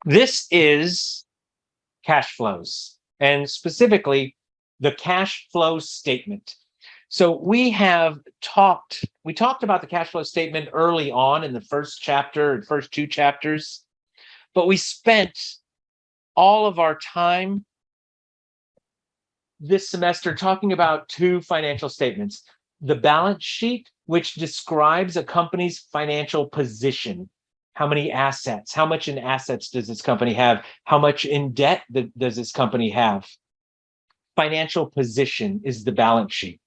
This is cash flows, and specifically the cash flow statement. So we talked about the cash flow statement early on in the first chapter and first two chapters, but we spent all of our time this semester talking about two financial statements: the balance sheet, which describes a company's financial position. How many assets, how much in assets does this company have? How much in debt does this company have? Financial position is the balance sheet.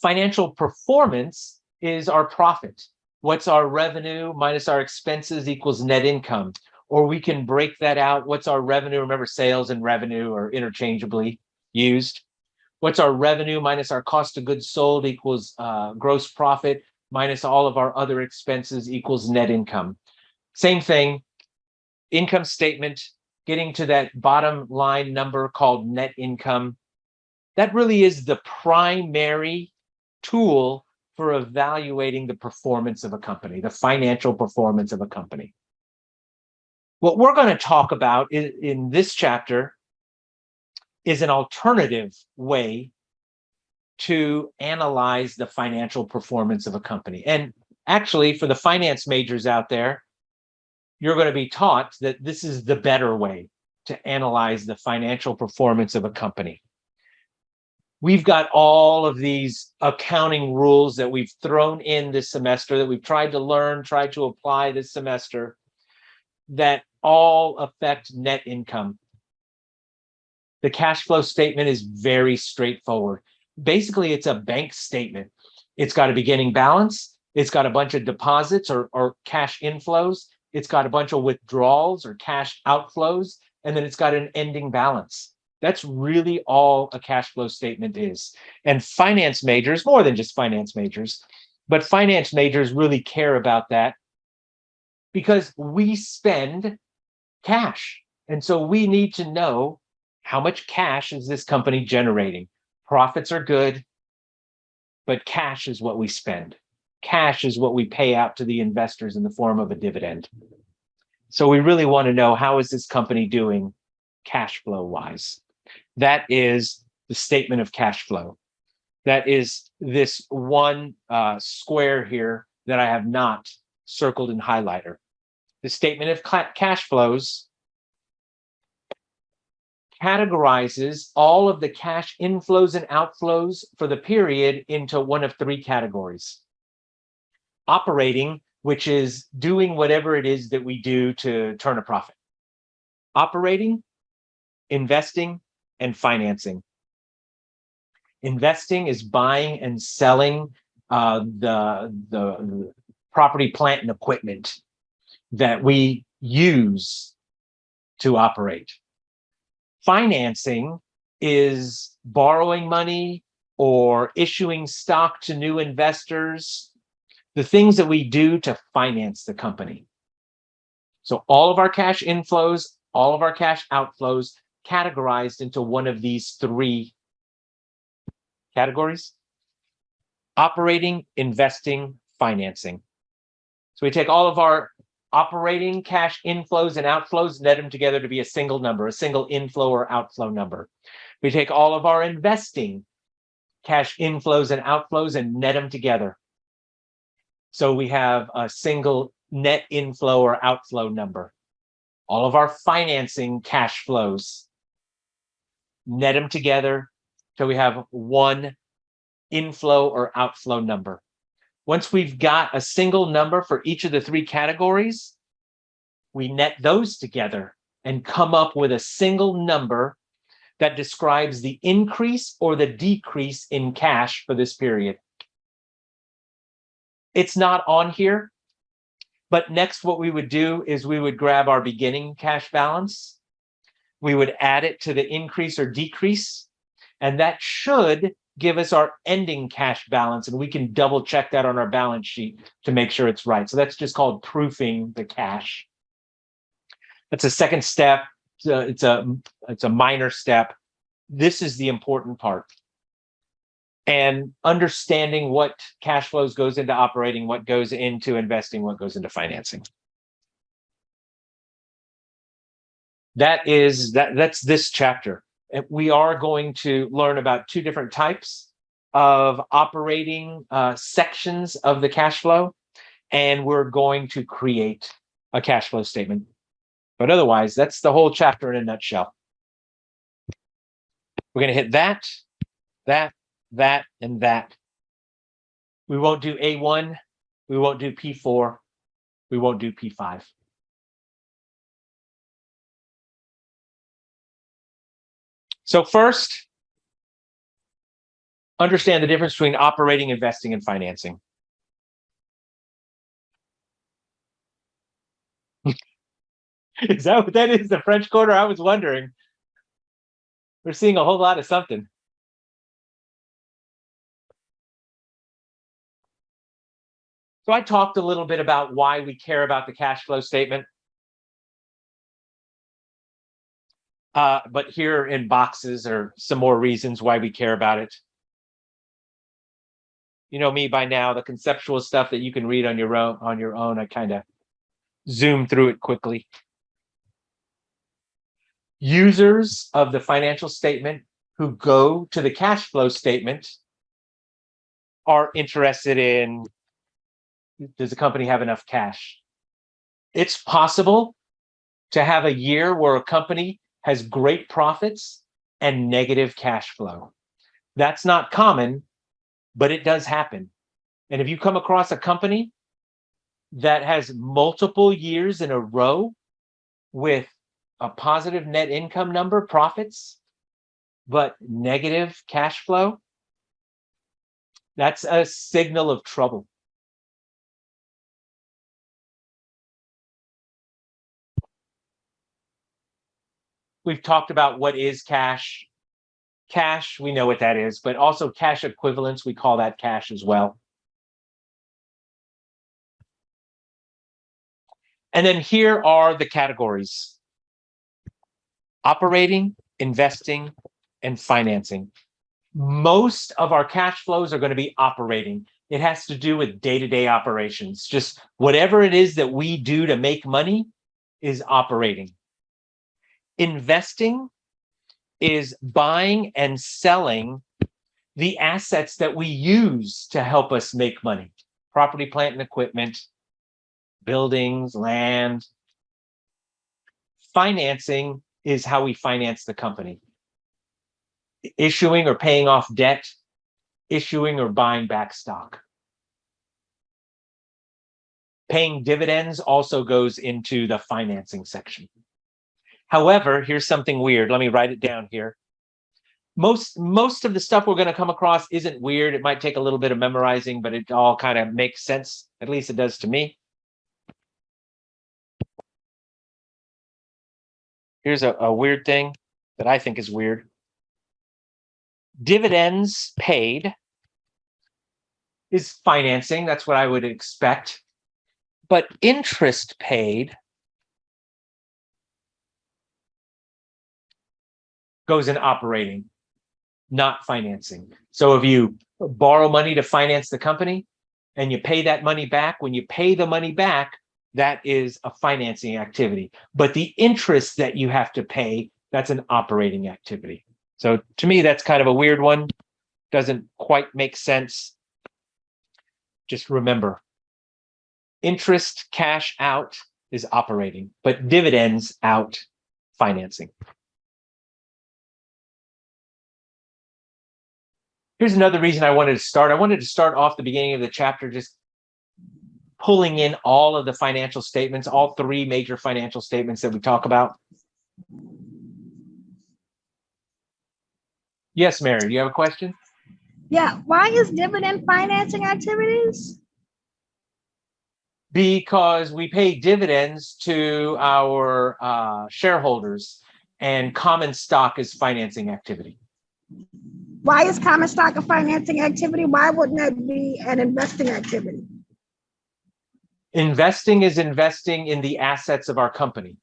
Financial performance is our profit. What's our revenue minus our expenses equals net income. Or we can break that out. What's our revenue? Remember, sales and revenue are interchangeably used. What's our revenue minus our cost of goods sold equals gross profit minus all of our other expenses equals net income. Same thing, income statement, getting to that bottom line number called net income. That really is the primary tool for evaluating the performance of a company, the financial performance of a company. What we're going to talk about in this chapter is an alternative way to analyze the financial performance of a company. And actually, for the finance majors out there, you're going to be taught that this is the better way to analyze the financial performance of a company. We've got all of these accounting rules that we've thrown in this semester, that we've tried to learn, tried to apply this semester, that all affect net income. The cash flow statement is very straightforward. Basically, it's a bank statement. It's got a beginning balance. It's got a bunch of deposits or cash inflows. It's got a bunch of withdrawals or cash outflows. And then it's got an ending balance. That's really all a cash flow statement is. And finance majors, more than just finance majors, but finance majors really care about that because we spend cash. And so we need to know how much cash is this company generating. Profits are good, but cash is what we spend. Cash is what we pay out to the investors in the form of a dividend. So we really want to know, how is this company doing cash flow wise? That is the statement of cash flow. That is this one square here that I have not circled in highlighter. The statement of cash flows categorizes all of the cash inflows and outflows for the period into one of three categories. Operating, which is doing whatever it is that we do to turn a profit. Operating, investing, and financing. Investing is buying and selling the property, plant, and equipment that we use to operate. Financing is borrowing money or issuing stock to new investors, the things that we do to finance the company. So all of our cash inflows, all of our cash outflows categorized into one of these three categories: operating, investing, financing. So we take all of our operating cash inflows and outflows, net them together to be a single number, a single inflow or outflow number. We take all of our investing cash inflows and outflows and net them together. So we have a single net inflow or outflow number. All of our financing cash flows, net them together. So we have one inflow or outflow number. Once we've got a single number for each of the three categories, we net those together and come up with a single number that describes the increase or the decrease in cash for this period. It's not on here, but next what we would do is we would grab our beginning cash balance. We would add it to the increase or decrease, and that should give us our ending cash balance, and we can double check that on our balance sheet to make sure it's right. So that's just called proofing the cash. That's a second step. It's a minor step. This is the important part. And understanding what cash flows goes into operating, what goes into investing, what goes into financing. That's this chapter. And we are going to learn about two different types of operating sections of the cash flow, and we're going to create a cash flow statement. But otherwise, that's the whole chapter in a nutshell. We're going to hit that, and that. We won't do A1. We won't do P4. We won't do P5. So first, understand the difference between operating, investing, and financing. Is that what that is, the French Quarter? I was wondering. We're seeing a whole lot of something. So I talked a little bit about why we care about the cash flow statement. But here in boxes are some more reasons why we care about it. You know me by now, the conceptual stuff that you can read on your own, I kind of zoom through it quickly. Users of the financial statement who go to the cash flow statement are interested in, does the company have enough cash? It's possible to have a year where a company has great profits and negative cash flow. That's not common, but it does happen. And if you come across a company that has multiple years in a row with a positive net income number, profits, but negative cash flow, that's a signal of trouble. We've talked about what is cash. Cash, we know what that is, but also cash equivalents, we call that cash as well. And then here are the categories: operating, investing, and financing. Most of our cash flows are going to be operating. It has to do with day-to-day operations. Just whatever it is that we do to make money is operating. Investing is buying and selling the assets that we use to help us make money. Property, plant, and equipment, buildings, land. Financing is how we finance the company. Issuing or paying off debt, issuing or buying back stock. Paying dividends also goes into the financing section. However, here's something weird. Let me write it down here. Most of the stuff we're going to come across isn't weird. It might take a little bit of memorizing, but it all kind of makes sense. At least it does to me. Here's a weird thing that I think is weird. Dividends paid is financing. That's what I would expect. But interest paid goes in operating, not financing. So if you borrow money to finance the company and you pay that money back, when you pay the money back, that is a financing activity. But the interest that you have to pay, that's an operating activity. So to me, that's kind of a weird one. Doesn't quite make sense. Just remember, interest cash out is operating, but dividends out, financing. Here's another reason I wanted to start. I wanted to start off the beginning of the chapter, just pulling in all of the financial statements, all three major financial statements that we talk about. Yes, Mary, do you have a question? Yeah, why is dividend financing activities? Because we pay dividends to our shareholders, and common stock is financing activity. Why is common stock a financing activity? Why wouldn't that be an investing activity? Investing is investing in the assets of our company.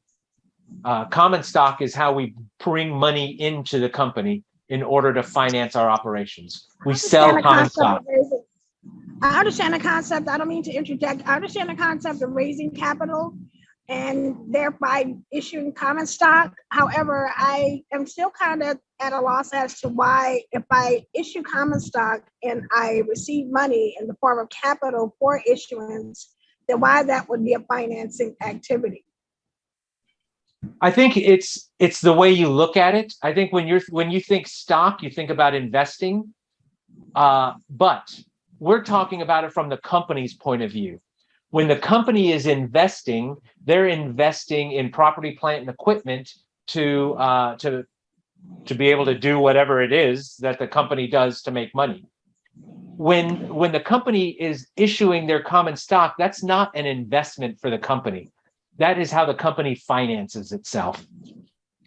Common stock is how we bring money into the company in order to finance our operations. We sell common stock. I understand the concept. I don't mean to interject. I understand the concept of raising capital and thereby issuing common stock. However, I am still kind of at a loss as to why, if I issue common stock and I receive money in the form of capital for issuance, then why that would be a financing activity. I think it's the way you look at it. I think when you think stock, you think about investing, but we're talking about it from the company's point of view. When the company is investing, they're investing in property, plant, and equipment to be able to do whatever it is that the company does to make money. When the company is issuing their common stock, that's not an investment for the company. That is how the company finances itself.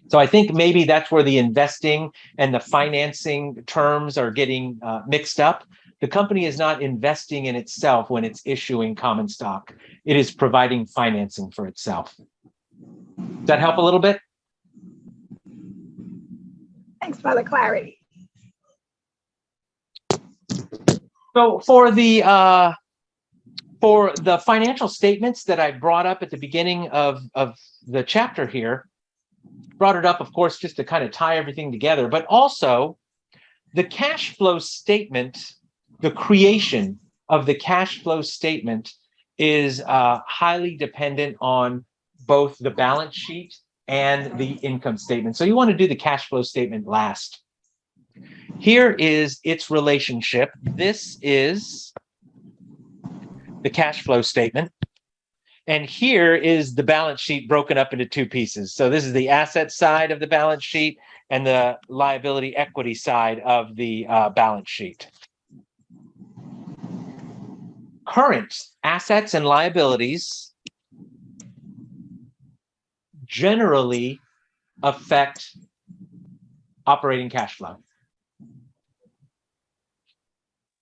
So I think maybe that's where the investing and the financing terms are getting mixed up. The company is not investing in itself when it's issuing common stock. It is providing financing for itself. Does that help a little bit? Thanks for the clarity. So for the financial statements that I brought up at the beginning of the chapter here, brought it up, of course, just to kind of tie everything together, but also the cash flow statement, the creation of the cash flow statement is highly dependent on both the balance sheet and the income statement. So you want to do the cash flow statement last. Here is its relationship. This is the cash flow statement. And here is the balance sheet broken up into two pieces. So this is the asset side of the balance sheet and the liability equity side of the balance sheet. Current assets and liabilities generally affect operating cash flow.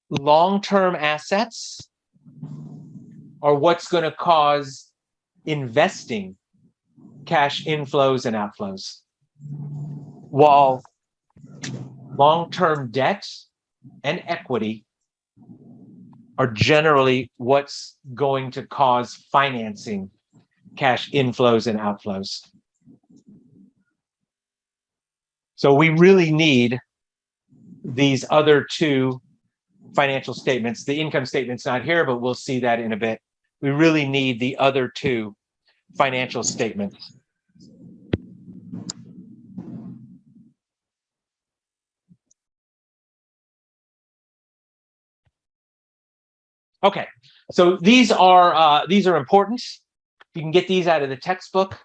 Long-term assets are what's going to cause investing cash inflows and outflows, while long-term debt and equity are generally what's going to cause financing cash inflows and outflows. So we really need these other two financial statements. The income statement's not here, but we'll see that in a bit. We really need the other two financial statements. Okay, so these are important. You can get these out of the textbook.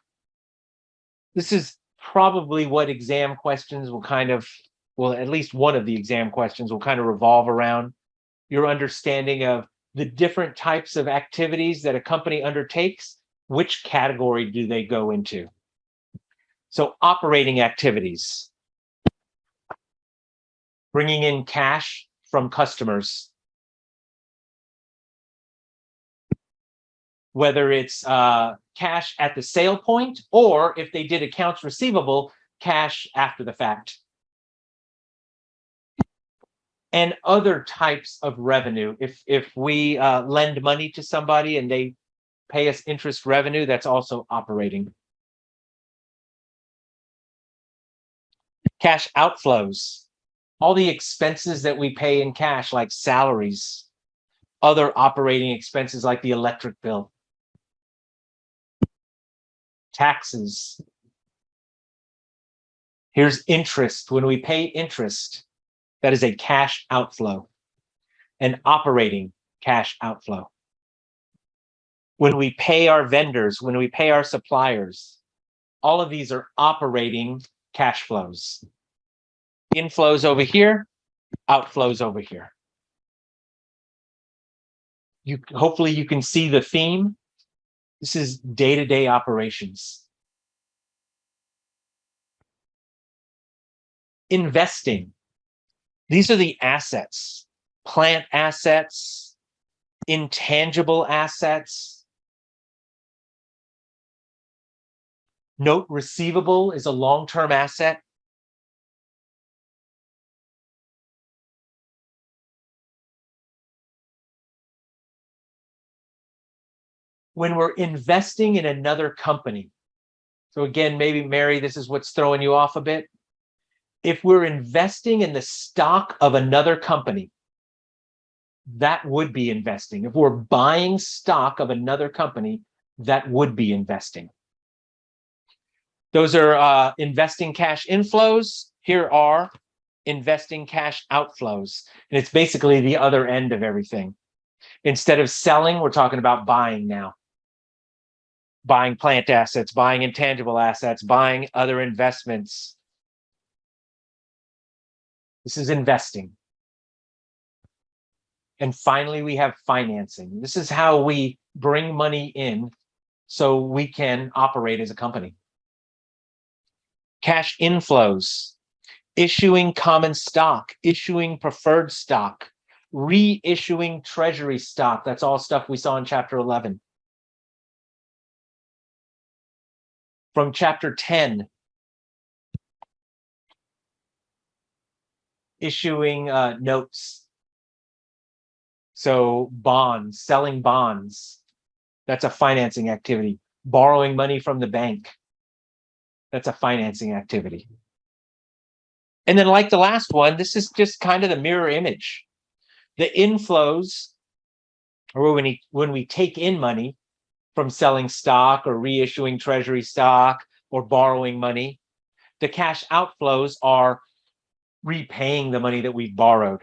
This is probably what exam questions will kind of, well, at least one of the exam questions will kind of revolve around your understanding of the different types of activities that a company undertakes. Which category do they go into? So operating activities, bringing in cash from customers, whether it's cash at the sale point, or if they did accounts receivable, cash after the fact. And other types of revenue. If we lend money to somebody and they pay us interest revenue, that's also operating. Cash outflows, all the expenses that we pay in cash, like salaries, other operating expenses like the electric bill, taxes. Here's interest. When we pay interest, that is a cash outflow, an operating cash outflow. When we pay our vendors, when we pay our suppliers, all of these are operating cash flows. Inflows over here, outflows over here. Hopefully you can see the theme. This is day-to-day operations. Investing. These are the assets, plant assets, intangible assets. Note receivable is a long-term asset. when we're investing in another company. So again, maybe Mary, this is what's throwing you off a bit. If we're investing in the stock of another company, that would be investing. If we're buying stock of another company, that would be investing. Those are investing cash inflows. Here are investing cash outflows. And it's basically the other end of everything. Instead of selling, we're talking about buying now. Buying plant assets, buying intangible assets, buying other investments. This is investing. And finally, we have financing. This is how we bring money in so we can operate as a company. Cash inflows, issuing common stock, issuing preferred stock, reissuing treasury stock. That's all stuff we saw in chapter 11. From chapter 10, issuing notes. So bonds, selling bonds, that's a financing activity. Borrowing money from the bank, that's a financing activity. And then like the last one, this is just kind of the mirror image. The inflows, or when we take in money from selling stock or reissuing treasury stock or borrowing money, the cash outflows are repaying the money that we've borrowed,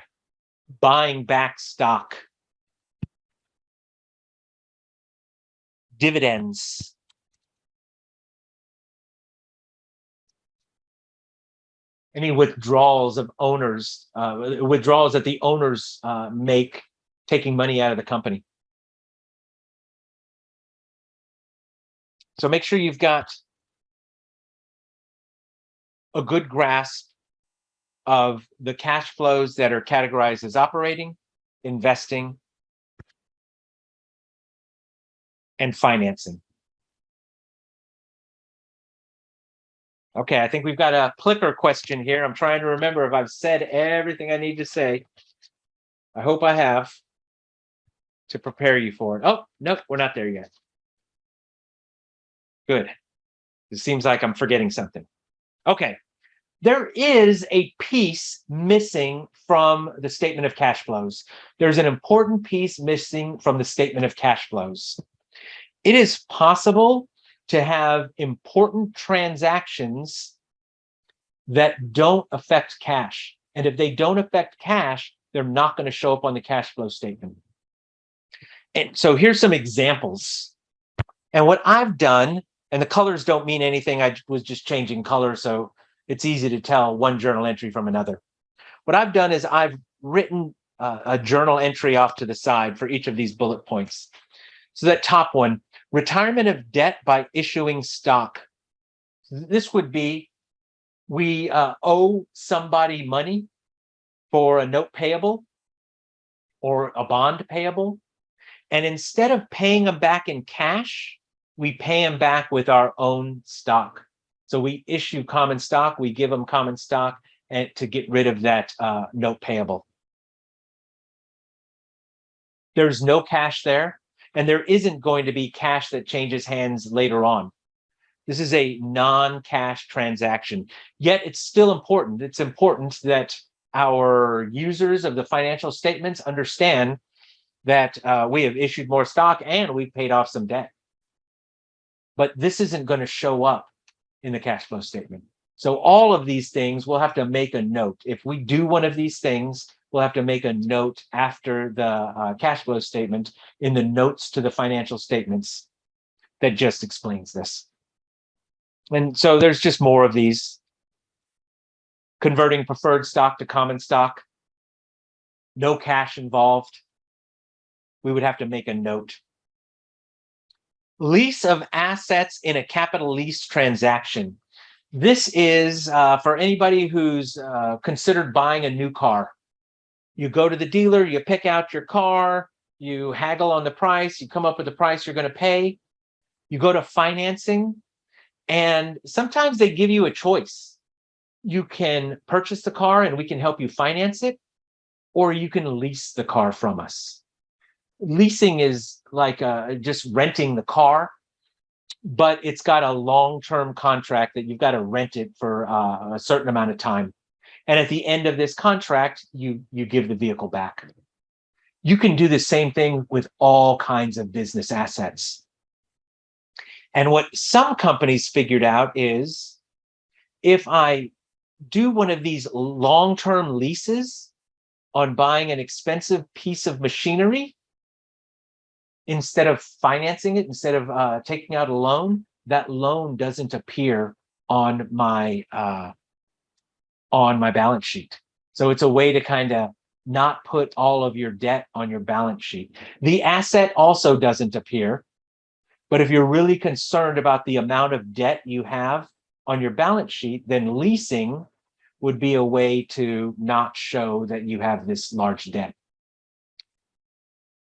buying back stock, dividends, any withdrawals of owners, withdrawals that the owners make, taking money out of the company. So make sure you've got a good grasp of the cash flows that are categorized as operating, investing, and financing. Okay, I think we've got a clicker question here. I'm trying to remember if I've said everything I need to say. I hope I have, to prepare you for it. Oh, nope, we're not there yet. Good. It seems like I'm forgetting something. Okay. There is a piece missing from the statement of cash flows. There's an important piece missing from the statement of cash flows. It is possible to have important transactions that don't affect cash. And if they don't affect cash, they're not going to show up on the cash flow statement. And so here's some examples. And what I've done, and the colors don't mean anything, I was just changing color, so it's easy to tell one journal entry from another. What I've done is I've written a journal entry off to the side for each of these bullet points. So that top one, retirement of debt by issuing stock. This would be, we owe somebody money for a note payable or a bond payable. And instead of paying them back in cash, we pay them back with our own stock. So we issue common stock, we give them common stock and to get rid of that note payable. There's no cash there, and there isn't going to be cash that changes hands later on. This is a non-cash transaction, yet it's still important. It's important that our users of the financial statements understand that we have issued more stock and we've paid off some debt. But this isn't going to show up in the cash flow statement. So all of these things, we'll have to make a note. If we do one of these things, we'll have to make a note after the cash flow statement in the notes to the financial statements that just explains this. And so there's just more of these. Converting preferred stock to common stock. No cash involved. We would have to make a note. Lease of assets in a capital lease transaction. This is for anybody who's considered buying a new car. You go to the dealer, you pick out your car, you haggle on the price, you come up with the price you're going to pay. You go to financing, and sometimes they give you a choice. You can purchase the car and we can help you finance it, or you can lease the car from us. leasing is like just renting the car, but it's got a long-term contract that you've got to rent it for a certain amount of time. And at the end of this contract, you give the vehicle back. You can do the same thing with all kinds of business assets. And what some companies figured out is if I do one of these long-term leases on buying an expensive piece of machinery, instead of financing it, instead of taking out a loan, that loan doesn't appear on my balance sheet. So it's a way to kind of not put all of your debt on your balance sheet. The asset also doesn't appear, but if you're really concerned about the amount of debt you have on your balance sheet, then leasing would be a way to not show that you have this large debt.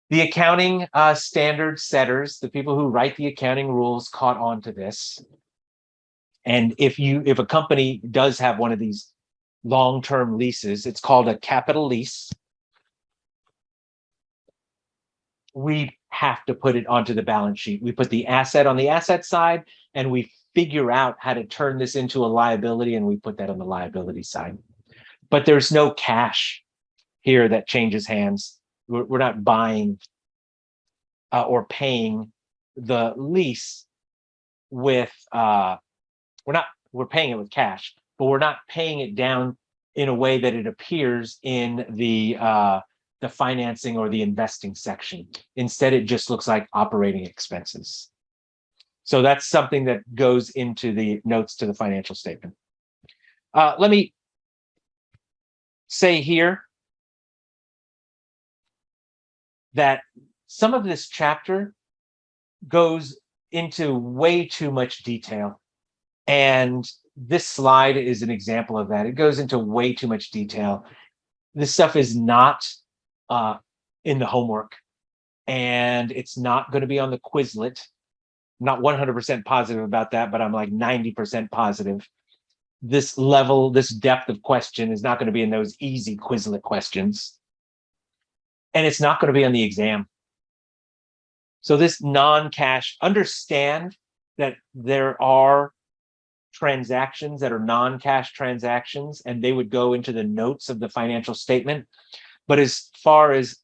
The accounting standard setters, the people who write the accounting rules, caught on to this. And if a company does have one of these long-term leases, it's called a capital lease. We have to put it onto the balance sheet. We put the asset on the asset side, and we figure out how to turn this into a liability, and we put that on the liability side. But there's no cash here that changes hands. We're not buying or paying the lease with we're paying it with cash, but we're not paying it down in a way that it appears in the financing or the investing section. Instead, it just looks like operating expenses. So that's something that goes into the notes to the financial statement. Let me say here that some of this chapter goes into way too much detail. And this slide is an example of that. It goes into way too much detail. This stuff is not in the homework, and it's not going to be on the Quizlet. I'm not 100% positive about that, but I'm like 90% positive. This level, this depth of question is not going to be in those easy Quizlet questions. And it's not going to be on the exam. So this non-cash, understand that there are transactions that are non-cash transactions, and they would go into the notes of the financial statement. But as far as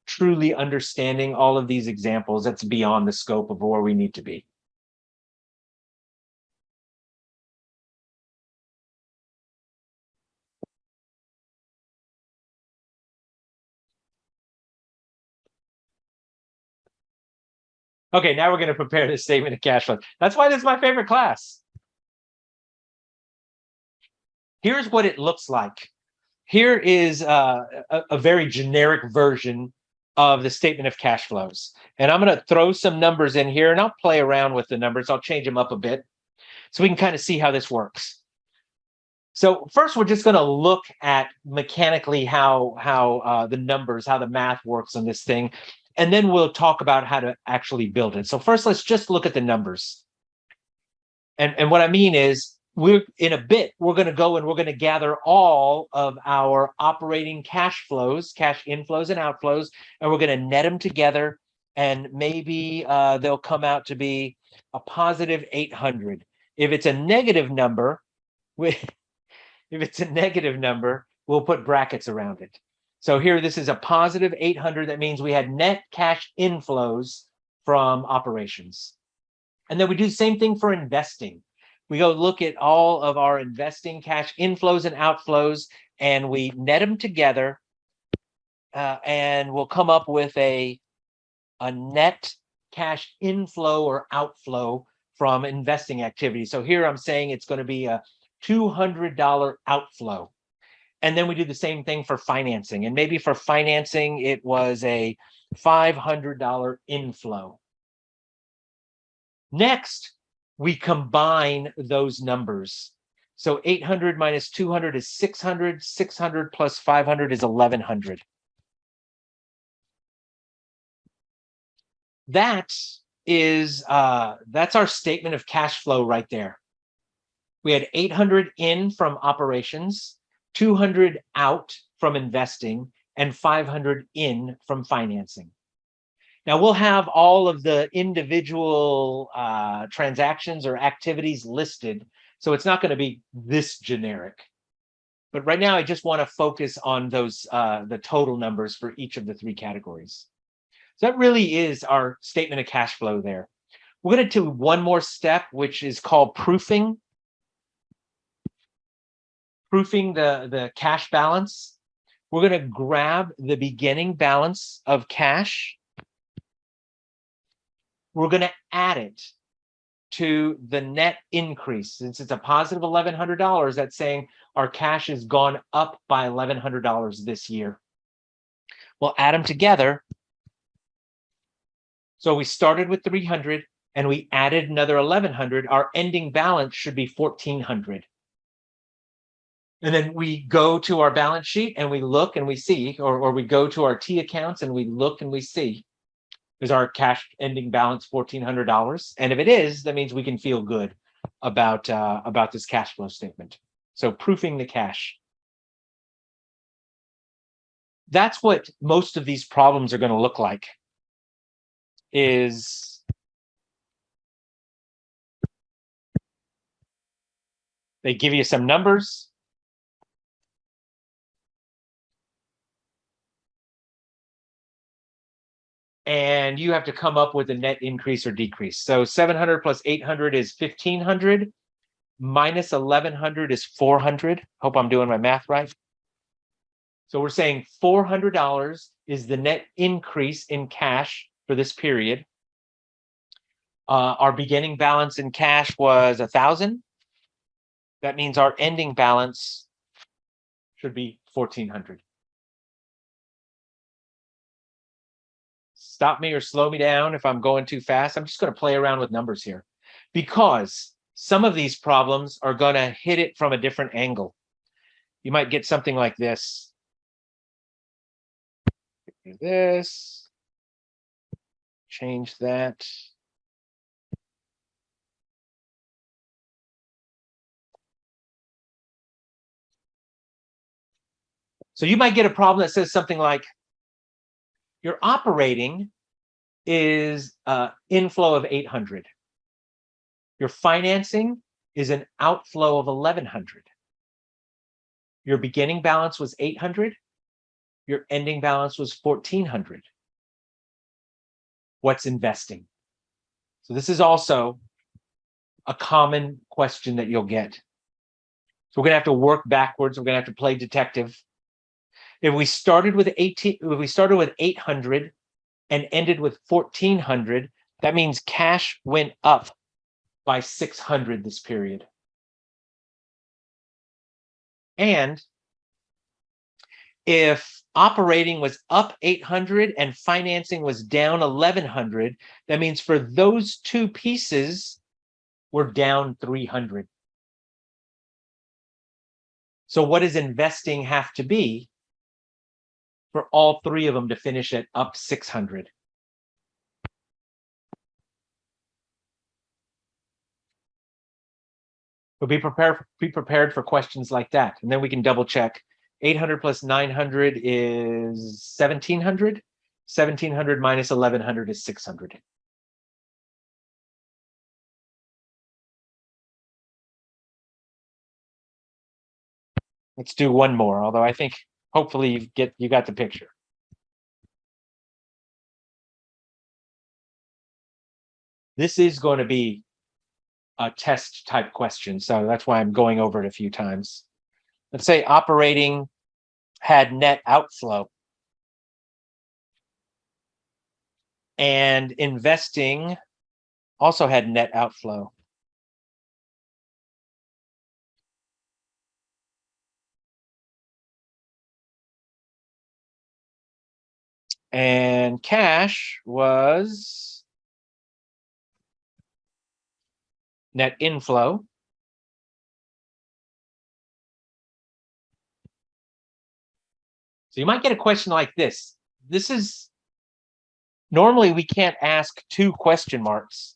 truly understanding all of these examples, that's beyond the scope of where we need to be. Okay, now we're going to prepare the statement of cash flow. That's why this is my favorite class. Here's what it looks like. Here is a very generic version of the statement of cash flows. And I'm going to throw some numbers in here, and I'll play around with the numbers. I'll change them up a bit so we can kind of see how this works. So first, we're just going to look at mechanically how the numbers, how the math works on this thing. And then we'll talk about how to actually build it. So first, let's just look at the numbers. And what I mean is, in a bit, we're going to go and we're going to gather all of our operating cash flows, cash inflows and outflows, and we're going to net them together. And maybe they'll come out to be a positive 800. If it's a negative number, we'll put brackets around it. So here, this is a positive 800. That means we had net cash inflows from operations. And then we do the same thing for investing. We go look at all of our investing cash inflows and outflows, and we net them together, and we'll come up with a net cash inflow or outflow from investing activity. So here I'm saying it's going to be a $200 outflow. And then we do the same thing for financing. And maybe for financing, it was a $500 inflow. Next, we combine those numbers. So 800 minus 200 is 600. 600 plus 500 is 1100. That's our statement of cash flow right there. We had 800 in from operations, 200 out from investing, and 500 in from financing. Now we'll have all of the individual transactions or activities listed, so it's not going to be this generic. But right now, I just want to focus on those the total numbers for each of the three categories. So that really is our statement of cash flow there. We're going to do one more step, which is called proofing. Proofing the cash balance. We're going to grab the beginning balance of cash. We're going to add it to the net increase. Since it's a positive $1,100, that's saying our cash has gone up by $1,100 this year. We'll add them together. So we started with 300 and we added another 1,100. Our ending balance should be 1,400. And then we go to our balance sheet and we look and we see, or we go to our T accounts and we look and we see, is our cash ending balance $1,400? And if it is, that means we can feel good about this cash flow statement. So proofing the cash. That's what most of these problems are going to look like. Is they give you some numbers. And you have to come up with a net increase or decrease. So 700 plus 800 is 1,500. Minus 1,100 is 400. Hope I'm doing my math right. So we're saying $400 is the net increase in cash for this period. Our beginning balance in cash was 1,000. That means our ending balance should be 1,400. Stop me or slow me down if I'm going too fast. I'm just going to play around with numbers here because some of these problems are going to hit it from a different angle. You might get something like this. Do this. Change that. So you might get a problem that says something like, your operating is inflow of 800. Your financing is an outflow of 1,100. Your beginning balance was 800. Your ending balance was 1,400. What's investing? So this is also a common question that you'll get. So we're going to have to work backwards. We're going to have to play detective. If we started with 800 and ended with 1,400, that means cash went up by 600 this period. And if operating was up 800 and financing was down 1,100, that means for those two pieces, we're down 300. So what does investing have to be for all three of them to finish at up 600? But be prepared for questions like that. And then we can double check. 800 plus 900 is 1,700. 1,700 minus 1,100 is 600. Let's do one more, although I think hopefully you got the picture. This is going to be a test type question, so that's why I'm going over it a few times. Let's say operating had net outflow and investing also had net outflow. And cash was net inflow. So you might get a question like this. This is normally we can't ask two question marks.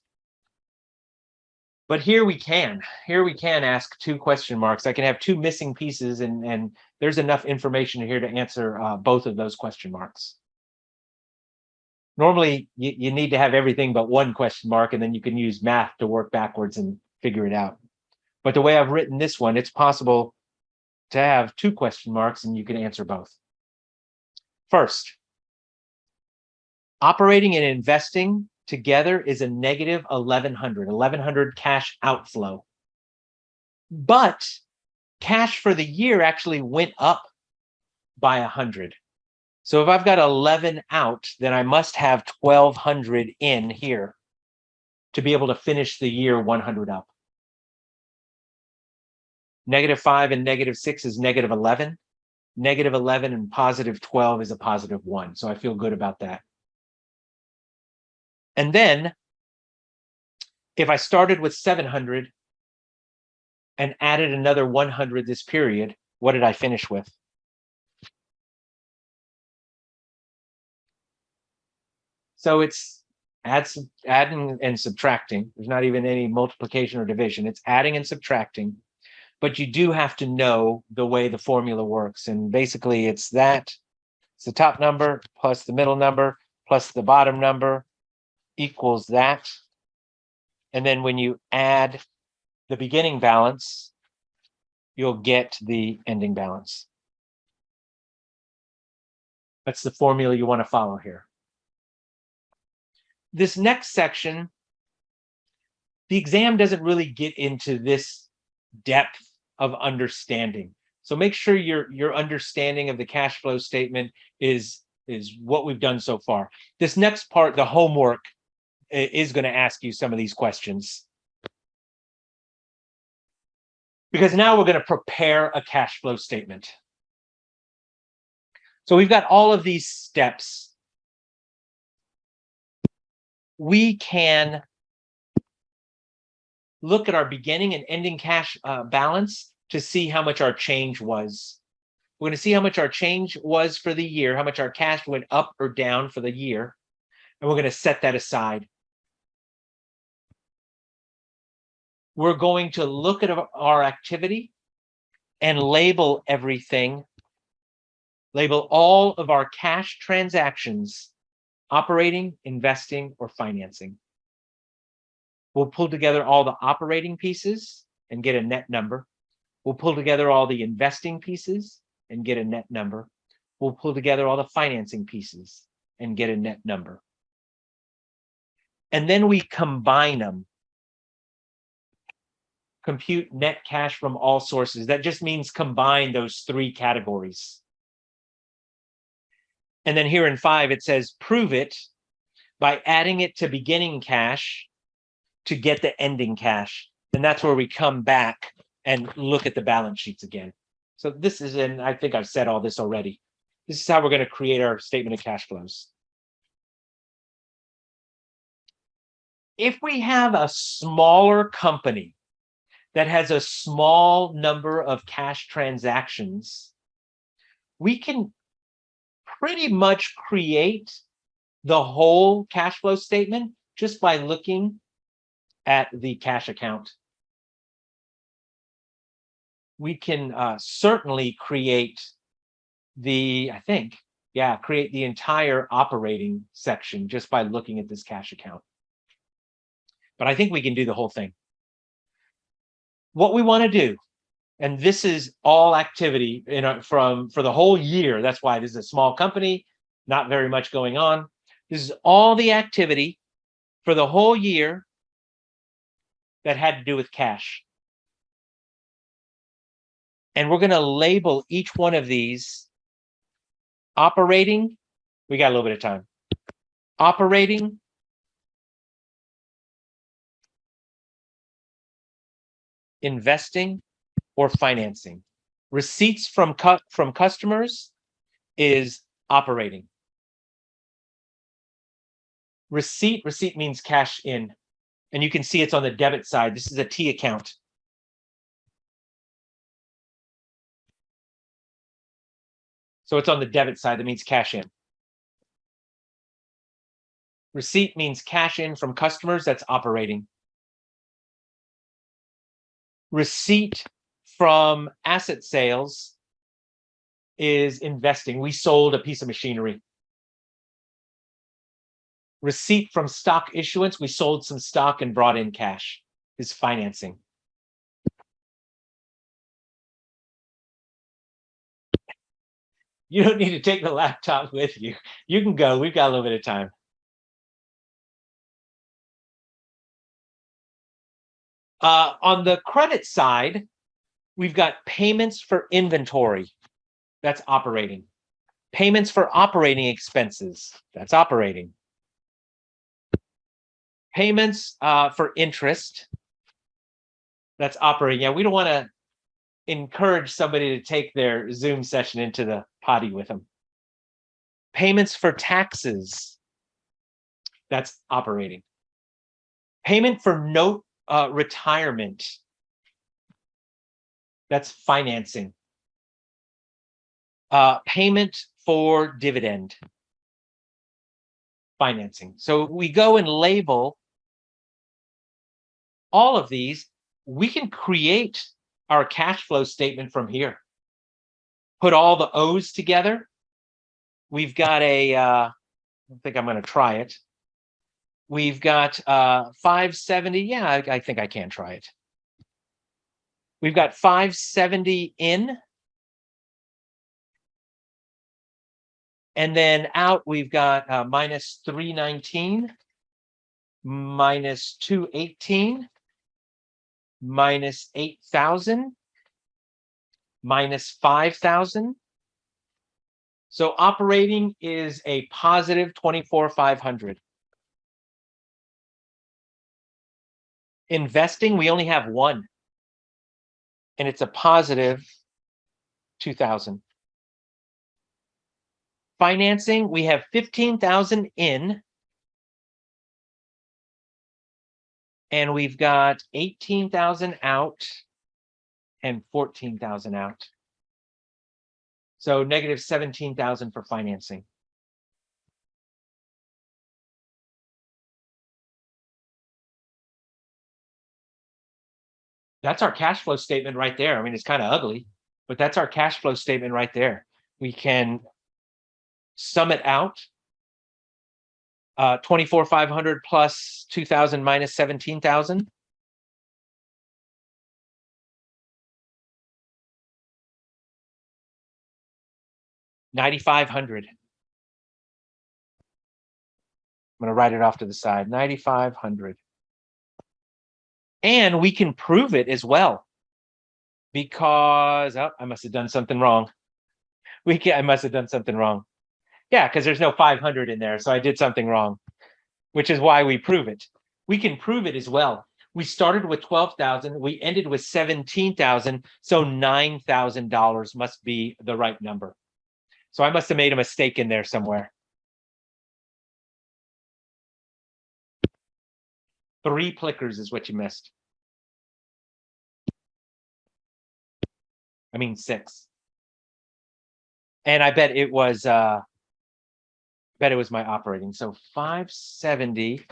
But here we can. Here we can ask two question marks. I can have two missing pieces and there's enough information here to answer both of those question marks. Normally, you need to have everything but one question mark, and then you can use math to work backwards and figure it out. But the way I've written this one, it's possible to have 2 question marks and you can answer both. First, operating and investing together is a negative 1,100 cash outflow. But cash for the year actually went up by 100. So if I've got 11 out, then I must have 1,200 in here to be able to finish the year 100 up. -5 and -6 is -11. -11 and +12 is a +1. So I feel good about that. And then if I started with 700 and added another 100 this period, what did I finish with? So it's adding and subtracting. There's not even any multiplication or division. It's adding and subtracting. But you do have to know the way the formula works. And basically it's that. It's the top number plus the middle number plus the bottom number equals that. And then when you add the beginning balance, you'll get the ending balance. That's the formula you want to follow here. This next section, the exam doesn't really get into this depth of understanding. So make sure your understanding of the cash flow statement is what we've done so far. This next part, the homework, is going to ask you some of these questions. Because now we're going to prepare a cash flow statement. So we've got all of these steps. We can look at our beginning and ending cash balance to see how much our change was. We're going to see how much our change was for the year, how much our cash went up or down for the year, and we're going to set that aside. We're going to look at our activity and label everything, label all of our cash transactions, operating, investing, or financing. We'll pull together all the operating pieces and get a net number. We'll pull together all the investing pieces and get a net number. We'll pull together all the financing pieces and get a net number. And then we combine them. Compute net cash from all sources. That just means combine those 3 categories. And then here in 5, it says prove it by adding it to beginning cash to get the ending cash. And that's where we come back and look at the balance sheets again. So this is, and I think I've said all this already. This is how we're going to create our statement of cash flows. If we have a smaller company that has a small number of cash transactions, we can pretty much create the whole cash flow statement just by looking at the cash account. We can certainly create create the entire operating section just by looking at this cash account. But I think we can do the whole thing. What we want to do, and this is all activity for the whole year. That's why this is a small company, not very much going on. This is all the activity for the whole year that had to do with cash. And we're going to label each one of these operating. We got a little bit of time. Operating, investing, or financing. Receipts from customers is operating. Receipt means cash in. And you can see it's on the debit side. This is a T account. So it's on the debit side. That means cash in. Receipt means cash in from customers. That's operating. Receipt from asset sales is investing. We sold a piece of machinery. Receipt from stock issuance, we sold some stock and brought in cash, is financing. You don't need to take the laptop with you. You can go. We've got a little bit of time. On the credit side, we've got payments for inventory. That's operating. Payments for operating expenses. That's operating. Payments for interest. That's operating. Yeah, we don't want to encourage somebody to take their Zoom session into the potty with them. Payments for taxes. That's operating. Payment for note retirement. That's financing. Payment for dividend. Financing. So we go and label all of these. We can create our cash flow statement from here. Put all the O's together. We've got a, I think I'm going to try it. We've got 570. Yeah, I think I can try it. We've got 570 in. And then out, we've got minus 319, minus 218, minus 8,000, minus 5,000. So operating is a positive 24,500. Investing, we only have one. And it's a positive 2,000. Financing, we have 15,000 in. And we've got 18,000 out and 14,000 out. So negative 17,000 for financing. That's our cash flow statement right there. I mean, it's kind of ugly, but that's our cash flow statement right there. We can sum it out. 24,500 plus 2,000 minus 17,000. $9,500. I'm going to write it off to the side. 9,500. And we can prove it as well, because I must have done something wrong. I must have done something wrong. Yeah, because there's no 500 in there, so I did something wrong, which is why we prove it. We can prove it as well. We started with 12,000, we ended with 17,000, so $9,000 must be the right number. So I must have made a mistake in there somewhere. 3 Plickers is what you missed. I mean 6. And I bet it was my operating. So 570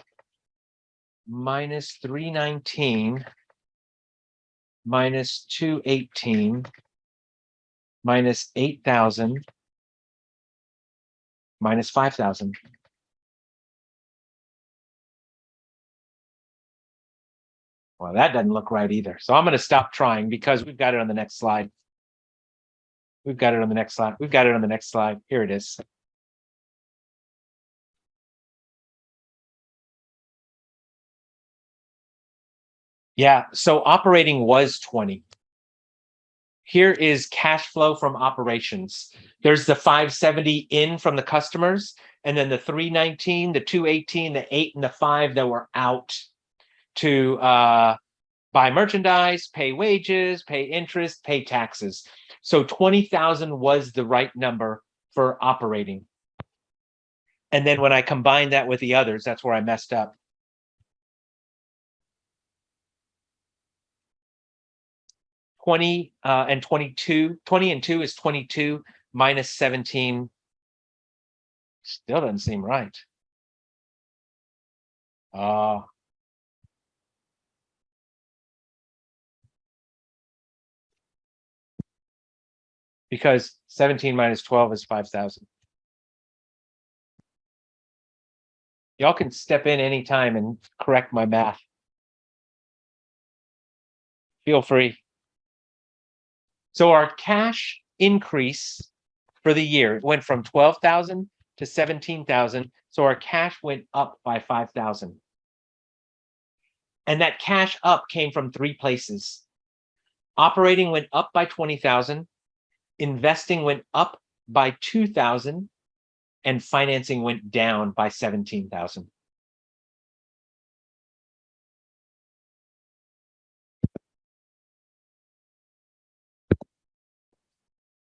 minus 319 minus 218 minus 8,000 minus 5,000. Well, that doesn't look right either. So I'm going to stop trying because we've got it on the next slide. We've got it on the next slide. We've got it on the next slide. Here it is. Yeah, so operating was 20. Here is cash flow from operations. There's the 570 in from the customers, and then the 319, the 218, the 8, and the 5 that were out to buy merchandise, pay wages, pay interest, pay taxes. So 20,000 was the right number for operating. And then when I combined that with the others, that's where I messed up. 20 and 22, 20 and 2 is 22 minus 17. Still doesn't seem right. because 17 minus 12 is 5,000. Y'all can step in anytime and correct my math. Feel free. So our cash increase for the year went from 12,000 to 17,000. So our cash went up by 5,000. And that cash up came from three places. Operating went up by 20,000, investing went up by 2,000, and financing went down by 17,000.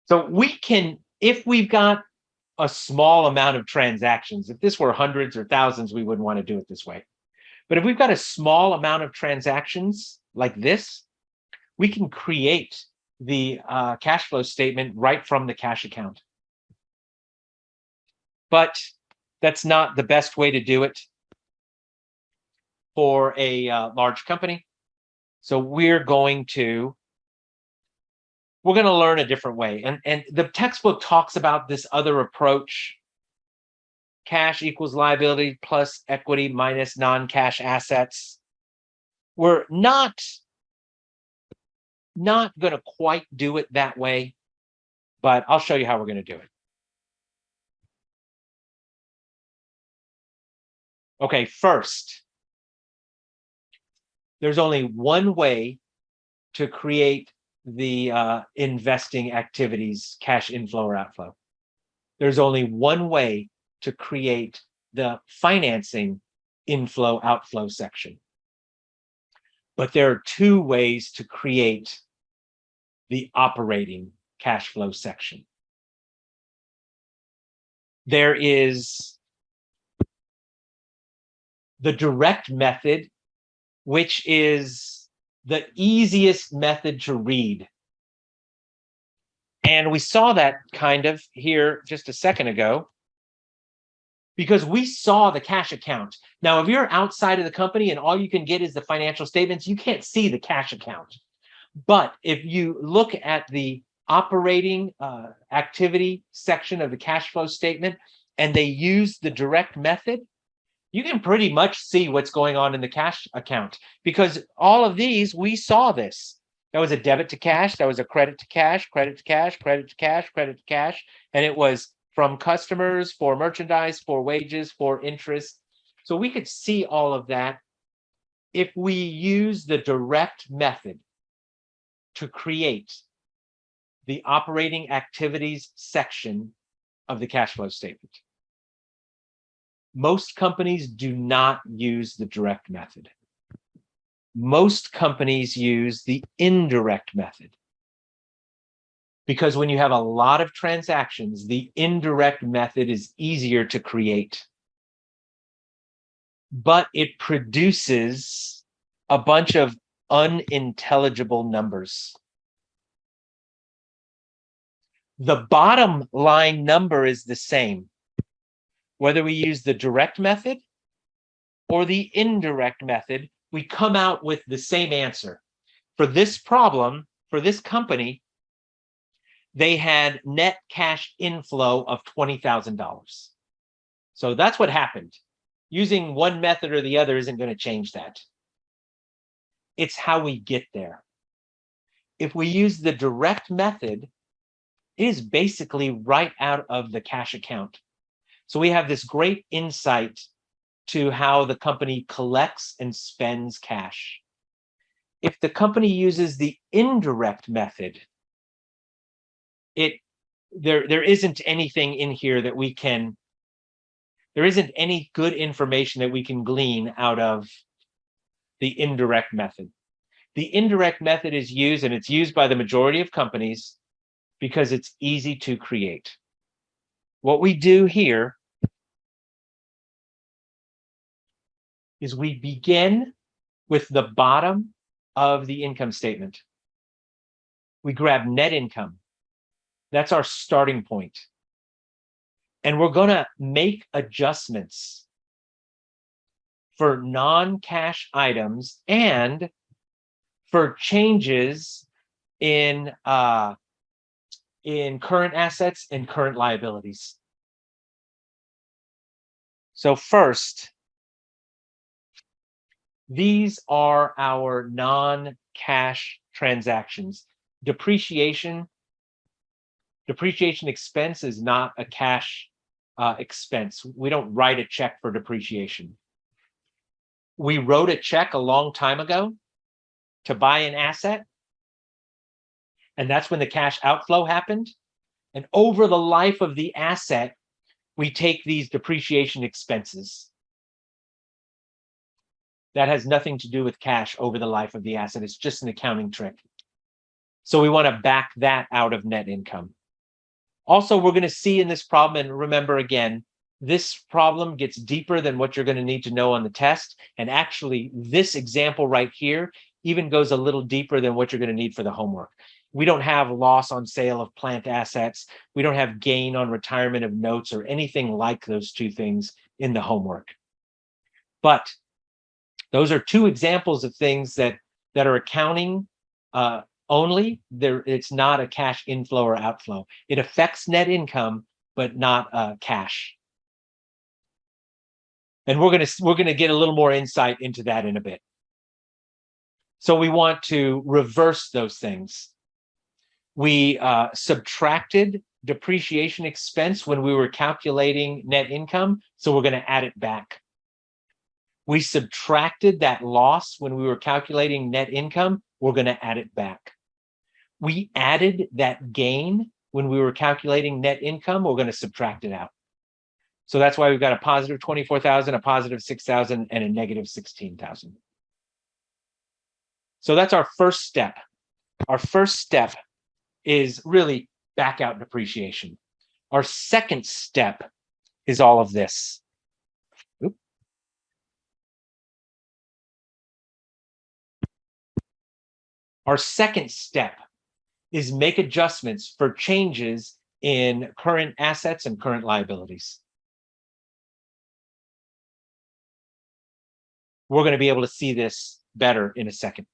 So we can, if we've got a small amount of transactions, if this were hundreds or thousands, we wouldn't want to do it this way. But if we've got a small amount of transactions like this, we can create the cash flow statement right from the cash account. But that's not the best way to do it for a large company. So we're going to learn a different way. And the textbook talks about this other approach. Cash equals liability plus equity minus non-cash assets. We're not going to quite do it that way, but I'll show you how we're going to do it. Okay, first, there's only one way to create the investing activities, cash inflow or outflow. There's only one way to create the financing inflow outflow section. But there are two ways to create the operating cash flow section. There is the direct method, which is the easiest method to read. And we saw that kind of here just a second ago, because we saw the cash account. Now, if you're outside of the company and all you can get is the financial statements, you can't see the cash account. But if you look at the operating activity section of the cash flow statement and they use the direct method, you can pretty much see what's going on in the cash account, because all of these, we saw this. That was a debit to cash, that was a credit to cash, credit to cash, credit to cash, credit to cash, and it was from customers, for merchandise, for wages, for interest. So we could see all of that if we use the direct method to create the operating activities section of the cash flow statement. Most companies do not use the direct method. Most companies use the indirect method, because when you have a lot of transactions, the indirect method is easier to create. But it produces a bunch of unintelligible numbers. The bottom line number is the same, whether we use the direct method or the indirect method. We come out with the same answer. For this problem, for this company, they had net cash inflow of $20,000. So that's what happened. Using one method or the other isn't going to change that. It's how we get there. If we use the direct method, it is basically right out of the cash account. So we have this great insight to how the company collects and spends cash. If the company uses the indirect method, there isn't anything in here that we can, there isn't any good information that we can glean out of the indirect method. The indirect method is used, and it's used by the majority of companies because it's easy to create. What we do here is we begin with the bottom of the income statement. We grab net income. That's our starting point. And we're going to make adjustments for non-cash items and for changes in in current assets and current liabilities. So first, these are our non-cash transactions. Depreciation expense is not a cash expense. We don't write a check for depreciation. We wrote a check a long time ago to buy an asset, and that's when the cash outflow happened. And over the life of the asset, we take these depreciation expenses. That has nothing to do with cash over the life of the asset. It's just an accounting trick. So we want to back that out of net income. Also, we're going to see in this problem, and remember again, this problem gets deeper than what you're going to need to know on the test. And actually, this example right here even goes a little deeper than what you're going to need for the homework. We don't have loss on sale of plant assets. We don't have gain on retirement of notes or anything like those two things in the homework. But those are two examples of things that are accounting only. It's not a cash inflow or outflow. It affects net income, but not cash. And we're gonna get a little more insight into that in a bit. So we want to reverse those things. We subtracted depreciation expense when we were calculating net income, so we're going to add it back. We subtracted that loss when we were calculating net income, we're going to add it back. We added that gain when we were calculating net income, we're going to subtract it out. So that's why we've got a positive 24,000, a positive 6,000, and a negative 16,000. So that's our first step. Our first step is really back out depreciation. Our second step is all of this. Oop. Our second step is make adjustments for changes in current assets and current liabilities. We're going to be able to see this better in a second.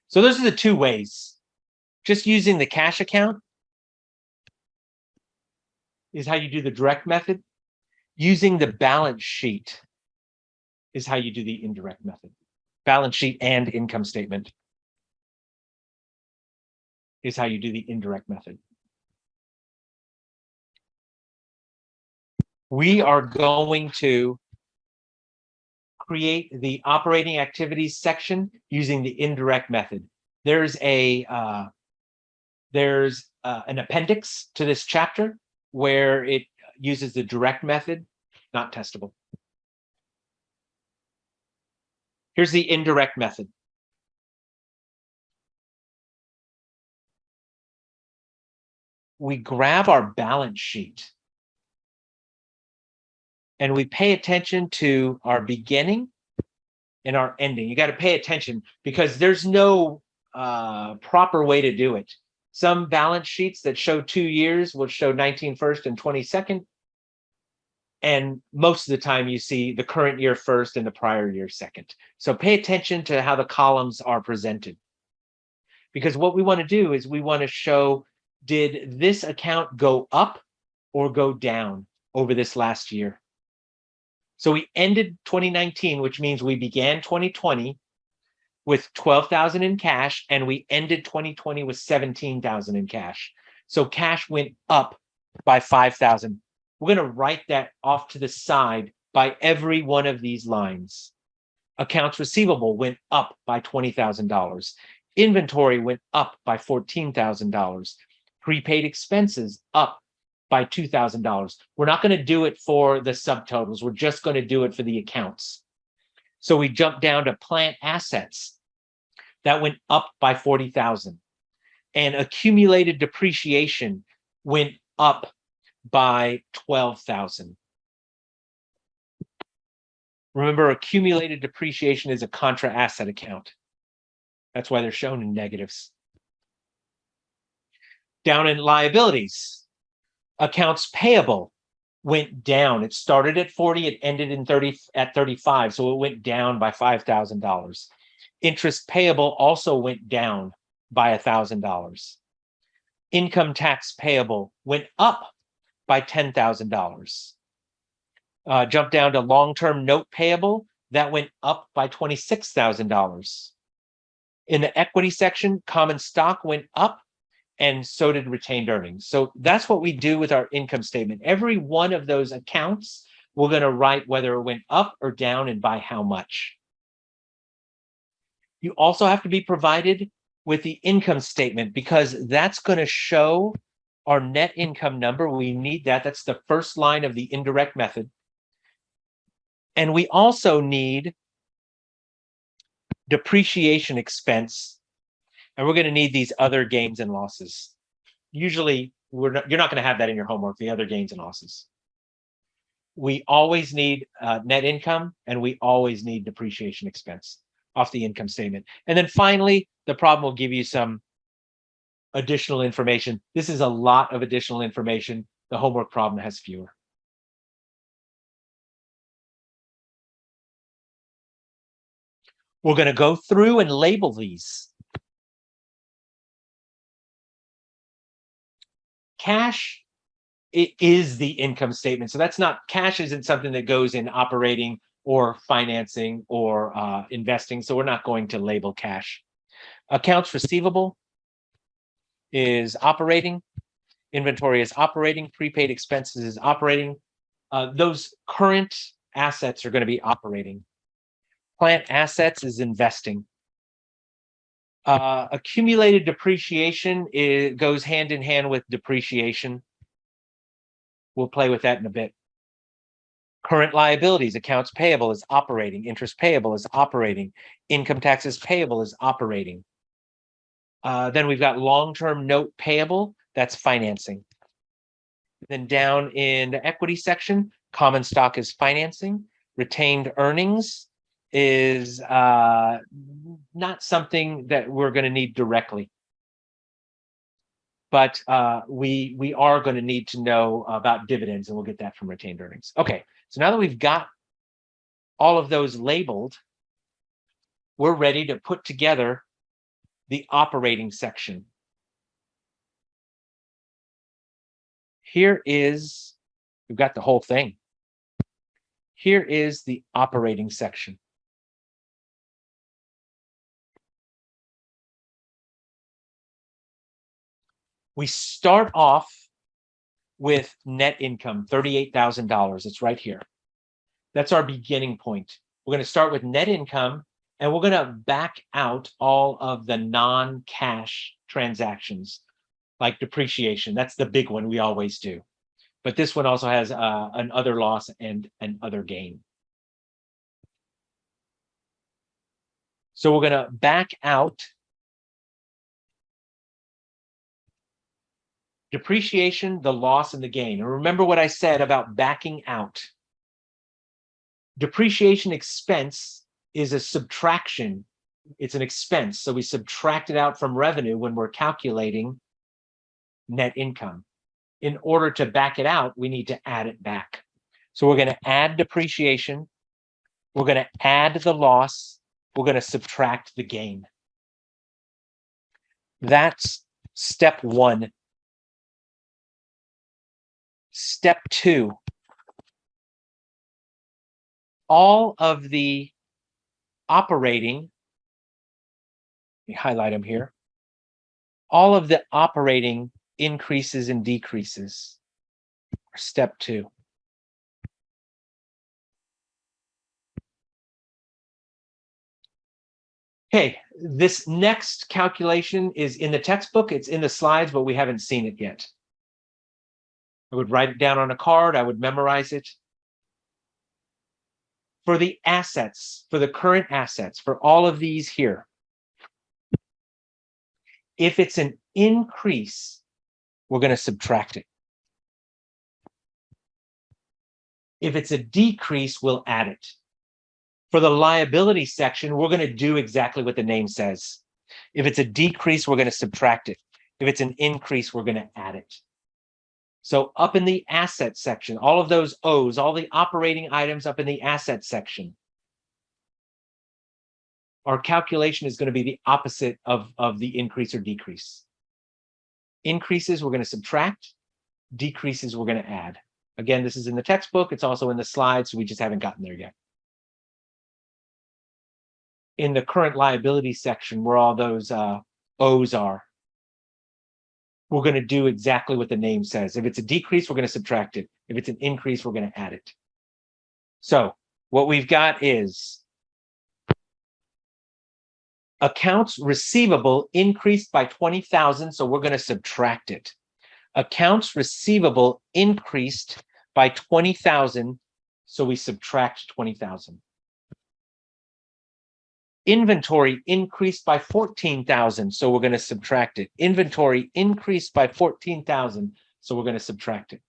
So those are the two ways. Just using the cash account is how you do the direct method. Using the balance sheet is how you do the indirect method. Balance sheet and income statement is how you do the indirect method. We are going to create the operating activities section using the indirect method. There's an appendix to this chapter where it uses the direct method, not testable. Here's the indirect method. We grab our balance sheet and we pay attention to our beginning and our ending. You got to pay attention because there's no proper way to do it. Some balance sheets that show 2 years will show 19 first and 22nd. And most of the time you see the current year first and the prior year second. So pay attention to how the columns are presented. Because what we want to do is we want to show, did this account go up or go down over this last year? So we ended 2019, which means we began 2020 with 12,000 in cash, and we ended 2020 with 17,000 in cash. So cash went up by 5,000. We're going to write that off to the side by every one of these lines. Accounts receivable went up by $20,000. Inventory went up by $14,000. Prepaid expenses up by $2,000. We're not going to do it for the subtotals. We're just going to do it for the accounts. So we jump down to plant assets. That went up by 40,000. And accumulated depreciation went up by 12,000. Remember, accumulated depreciation is a contra asset account. That's why they're shown in negatives. Down in liabilities, accounts payable went down. It started at 40, it ended in 35, so it went down by $5,000. Interest payable also went down by $1,000. Income tax payable went up by $10,000. Jump down to long-term note payable, that went up by $26,000. In the equity section, common stock went up, and so did retained earnings. So that's what we do with our income statement. Every one of those accounts, we're going to write whether it went up or down and by how much. You also have to be provided with the income statement because that's going to show our net income number. We need that. That's the first line of the indirect method. And we also need depreciation expense. And we're going to need these other gains and losses. Usually, you're not going to have that in your homework, the other gains and losses. We always need net income, and we always need depreciation expense off the income statement. And then finally, the problem will give you some additional information. This is a lot of additional information. The homework problem has fewer. We're going to go through and label these. Cash, it is the income statement. So that's not, cash isn't something that goes in operating or financing or investing. So we're not going to label cash. Accounts receivable is operating. Inventory is operating. Prepaid expenses is operating. Those current assets are going to be operating. Plant assets is investing. Accumulated depreciation goes hand in hand with depreciation. We'll play with that in a bit. Current liabilities, accounts payable is operating. Interest payable is operating. Income taxes payable is operating. Then we've got long-term note payable, that's financing. Then down in the equity section, common stock is financing. Retained earnings is not something that we're going to need directly. But we are going to need to know about dividends, and we'll get that from retained earnings. Okay, so now that we've got all of those labeled, we're ready to put together the operating section. Here is, we've got the whole thing. Here is the operating section. We start off with net income, $38,000. It's right here. That's our beginning point. We're going to start with net income, and we're going to back out all of the non-cash transactions, like depreciation. That's the big one we always do. But this one also has an other loss and an other gain. So we're going to back out depreciation, the loss, and the gain. And remember what I said about backing out. Depreciation expense is a subtraction. It's an expense. So we subtract it out from revenue when we're calculating net income. In order to back it out, we need to add it back. So we're going to add depreciation. We're going to add the loss. We're going to subtract the gain. That's step one. Step two. All of the operating, let me highlight them here. All of the operating increases and decreases are step two. Okay, this next calculation is in the textbook. It's in the slides, but we haven't seen it yet. I would write it down on a card. I would memorize it. For the assets, for the current assets, for all of these here, if it's an increase, we're going to subtract it. If it's a decrease, we'll add it. For the liability section, we're going to do exactly what the name says. If it's a decrease, we're going to subtract it. If it's an increase, we're going to add it. So up in the asset section, all of those O's, all the operating items up in the asset section, our calculation is going to be the opposite of the increase or decrease. Increases, we're going to subtract. Decreases, we're going to add. Again, this is in the textbook. It's also in the slides, so we just haven't gotten there yet. In the current liability section, where all those O's are, we're going to do exactly what the name says. If it's a decrease, we're going to subtract it. If it's an increase, we're going to add it. So what we've got is accounts receivable increased by 20,000, so we're going to subtract it. Accounts receivable increased by 20,000, so we subtract 20,000. Inventory increased by 14,000, so we're going to subtract it. Inventory increased by 14,000, so we're going to subtract it.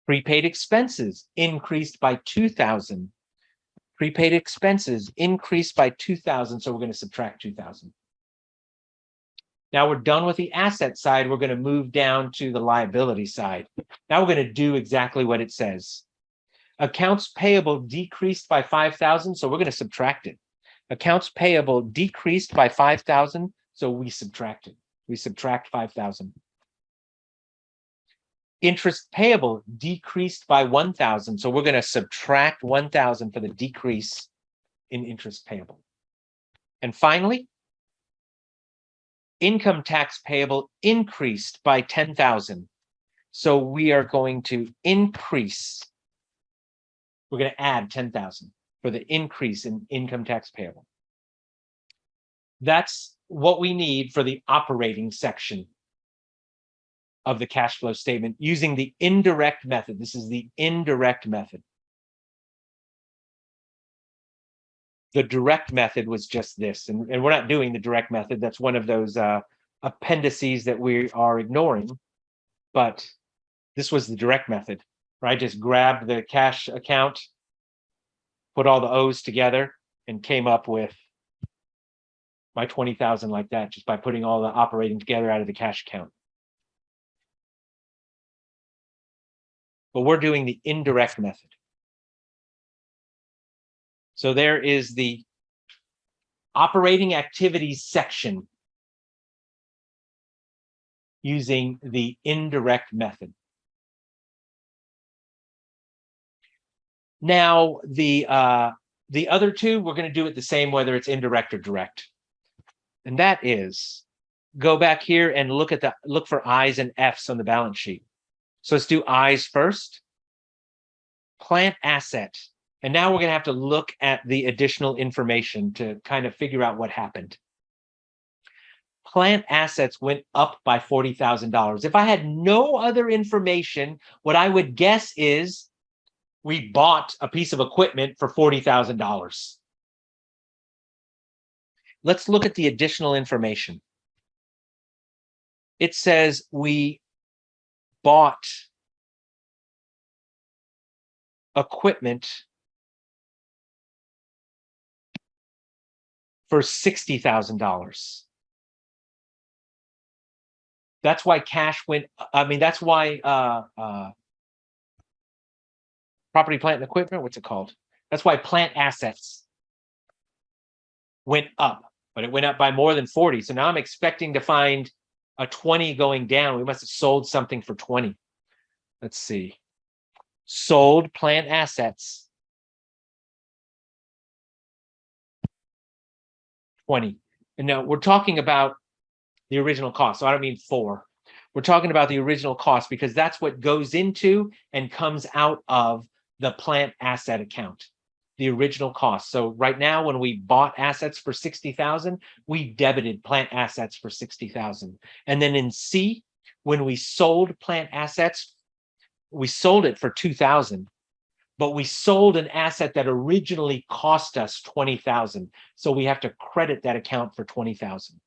Prepaid expenses increased by 2,000. Prepaid expenses increased by 2,000, so we're going to subtract 2,000. Now we're done with the asset side. We're going to move down to the liability side. Now we're going to do exactly what it says. Accounts payable decreased by 5,000, so we're going to subtract it. Accounts payable decreased by 5,000, so we subtract it. We subtract 5,000. Interest payable decreased by 1,000, so we're going to subtract 1,000 for the decrease in interest payable. And finally, income tax payable increased by 10,000, so we are going to increase. We're going to add 10,000 for the increase in income tax payable. That's what we need for the operating section of the cash flow statement using the indirect method. This is the indirect method. The direct method was just this, and we're not doing the direct method. That's one of those appendices that we are ignoring, but this was the direct method, right? Just grabbed the cash account, put all the O's together, and came up with my 20,000 like that, just by putting all the operating together out of the cash account. But we're doing the indirect method. So there is the operating activities section using the indirect method. Now, the other two, we're going to do it the same, whether it's indirect or direct. And that is, go back here and look for I's and F's on the balance sheet. So let's do I's first. Plant asset. And now we're going to have to look at the additional information to kind of figure out what happened. Plant assets went up by $40,000. If I had no other information, what I would guess is we bought a piece of equipment for $40,000. Let's look at the additional information. It says we bought equipment for $60,000. That's why cash went, that's why property, plant, and equipment, what's it called? That's why plant assets went up, but it went up by more than 40. So now I'm expecting to find a 20 going down. We must have sold something for 20. Let's see. Sold plant assets. 20. And now we're talking about the original cost. So I don't mean 4. We're talking about the original cost because that's what goes into and comes out of the plant asset account, the original cost. So right now, when we bought assets for 60,000, we debited plant assets for 60,000. And then in C, when we sold plant assets, we sold it for 2,000, but we sold an asset that originally cost us 20,000. So we have to credit that account for 20,000.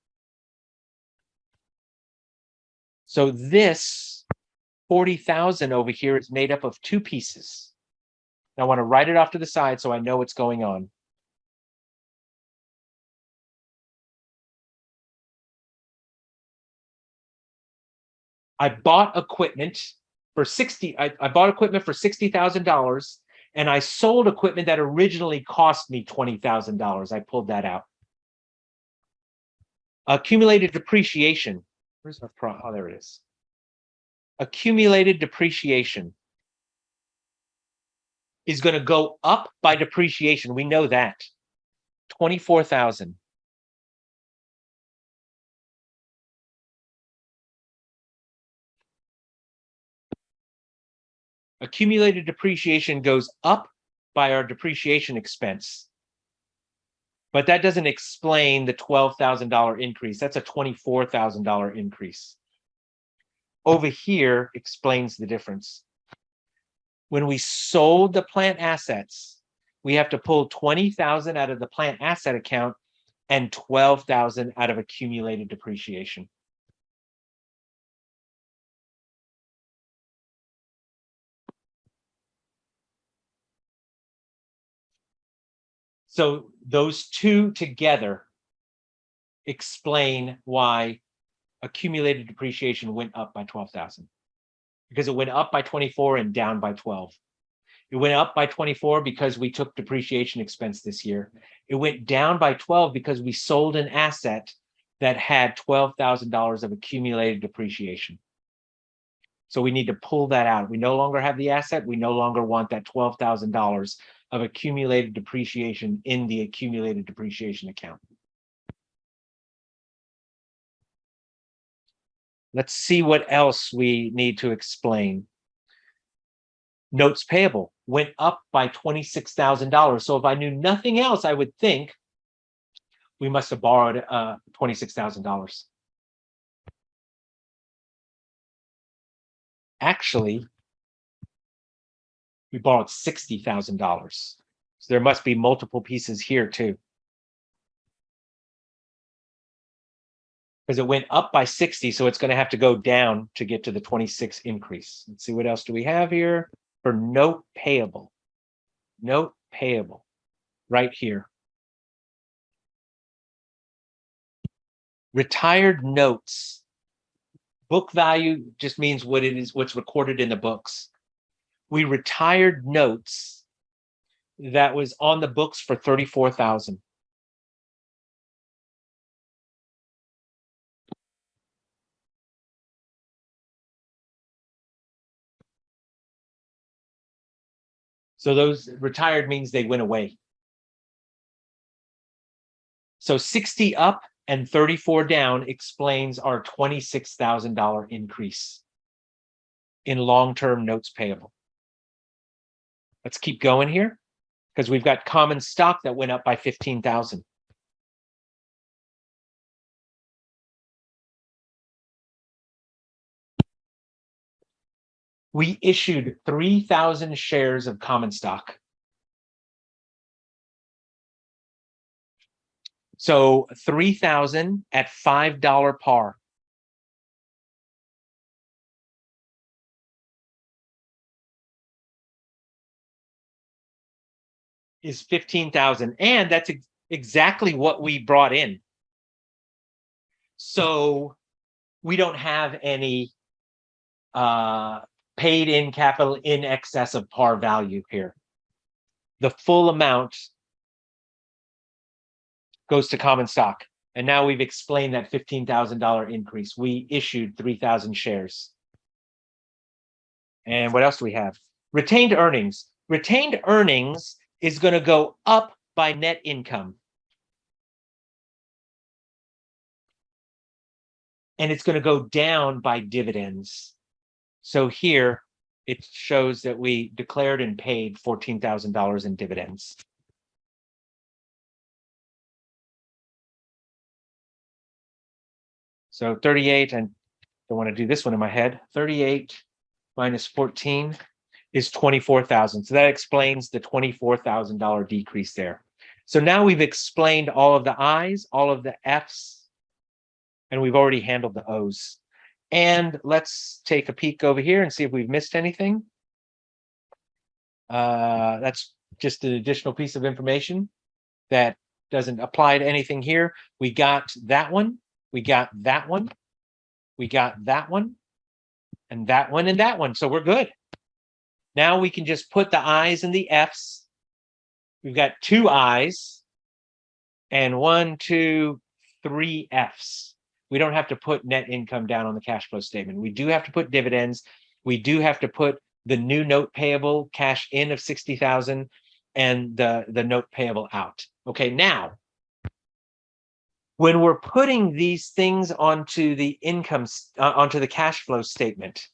So this 40,000 over here is made up of 2 pieces. I want to write it off to the side so I know what's going on. I bought equipment for I bought equipment for $60,000, and I sold equipment that originally cost me $20,000. I pulled that out. Accumulated depreciation. Where's our oh, there it is. Accumulated depreciation is going to go up by depreciation. We know that. 24,000. Accumulated depreciation goes up by our depreciation expense. But that doesn't explain the $12,000 increase. That's a $24,000 increase. Over here explains the difference. When we sold the plant assets, we have to pull 20,000 out of the plant asset account and 12,000 out of accumulated depreciation. So those two together explain why accumulated depreciation went up by 12,000, because it went up by 24 and down by 12. It went up by 24 because we took depreciation expense this year. It went down by 12 because we sold an asset that had $12,000 of accumulated depreciation. So we need to pull that out. We no longer have the asset. We no longer want that $12,000 of accumulated depreciation in the accumulated depreciation account. Let's see what else we need to explain. Notes payable went up by $26,000. So if I knew nothing else, I would think we must have borrowed $26,000. Actually, we borrowed $60,000. So there must be multiple pieces here too. Because it went up by 60, so it's going to have to go down to get to the 26 increase. Let's see, what else do we have here for note payable? Note payable, right here. Retired notes. Book value just means what it is, what's recorded in the books. We retired notes that was on the books for $34,000. So those retired means they went away. So 60 up and 34 down explains our $26,000 increase in long-term notes payable. Let's keep going here because we've got common stock that went up by 15,000. We issued 3,000 shares of common stock. So 3,000 at $5 par. Is 15,000, and that's exactly what we brought in. So we don't have any paid in capital in excess of par value here. The full amount goes to common stock. And now we've explained that $15,000 increase. We issued 3,000 shares. And what else do we have? Retained earnings. Retained earnings is going to go up by net income. And it's going to go down by dividends. So here it shows that we declared and paid $14,000 in dividends. So 38, and I don't want to do this one in my head. 38 minus 14 is 24,000. So that explains the $24,000 decrease there. So now we've explained all of the I's, all of the F's, and we've already handled the O's. And let's take a peek over here and see if we've missed anything. That's just an additional piece of information that doesn't apply to anything here. We got that one. We got that one. We got that one. And that one and that one. So we're good. Now we can just put the I's and the F's. We've got 2 I's and 1, 2, 3 F's. We don't have to put net income down on the cash flow statement. We do have to put dividends. We do have to put the new note payable cash in of 60,000 and the note payable out. Okay, now, when we're putting these things onto the onto the cash flow statement,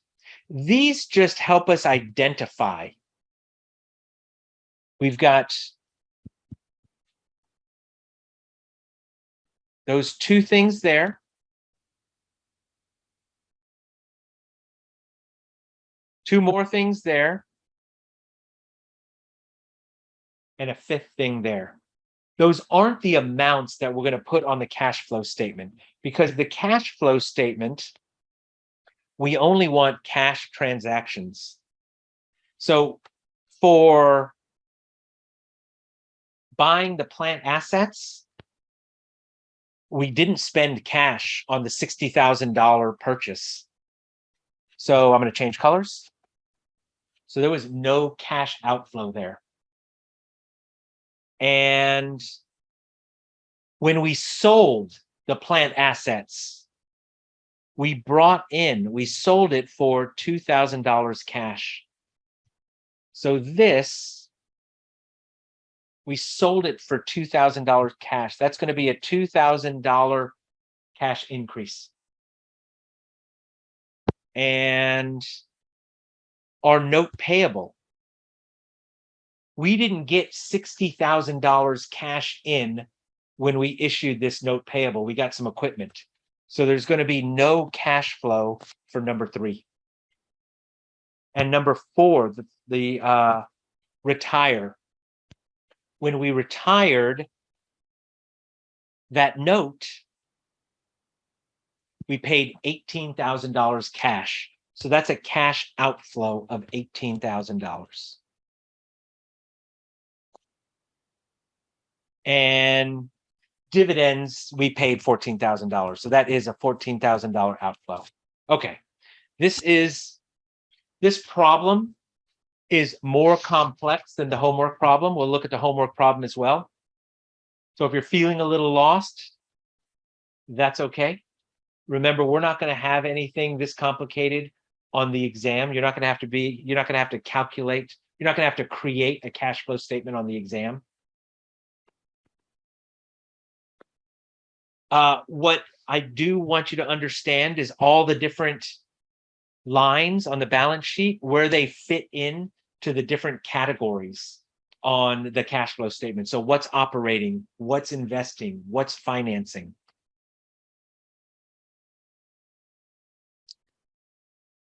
these just help us identify. We've got those two things there. Two more things there. And a fifth thing there. Those aren't the amounts that we're going to put on the cash flow statement, because the cash flow statement, we only want cash transactions. So for buying the plant assets, we didn't spend cash on the $60,000 purchase. So I'm going to change colors. So there was no cash outflow there. And when we sold the plant assets, we sold it for $2,000 cash. So this, we sold it for $2,000 cash. That's going to be a $2,000 cash increase. And our note payable, we didn't get $60,000 cash in when we issued this note payable. We got some equipment. So there's going to be no cash flow for number 3. And number 4, the retire. When we retired that note, we paid $18,000 cash. So that's a cash outflow of $18,000. And dividends, we paid $14,000. So that is a $14,000 outflow. Okay, this problem is more complex than the homework problem. We'll look at the homework problem as well. So if you're feeling a little lost, that's okay. Remember, we're not going to have anything this complicated on the exam. You're not going to have to calculate, you're not going to have to create a cash flow statement on the exam. What I do want you to understand is all the different lines on the balance sheet, where they fit in to the different categories on the cash flow statement. So what's operating, what's investing, what's financing.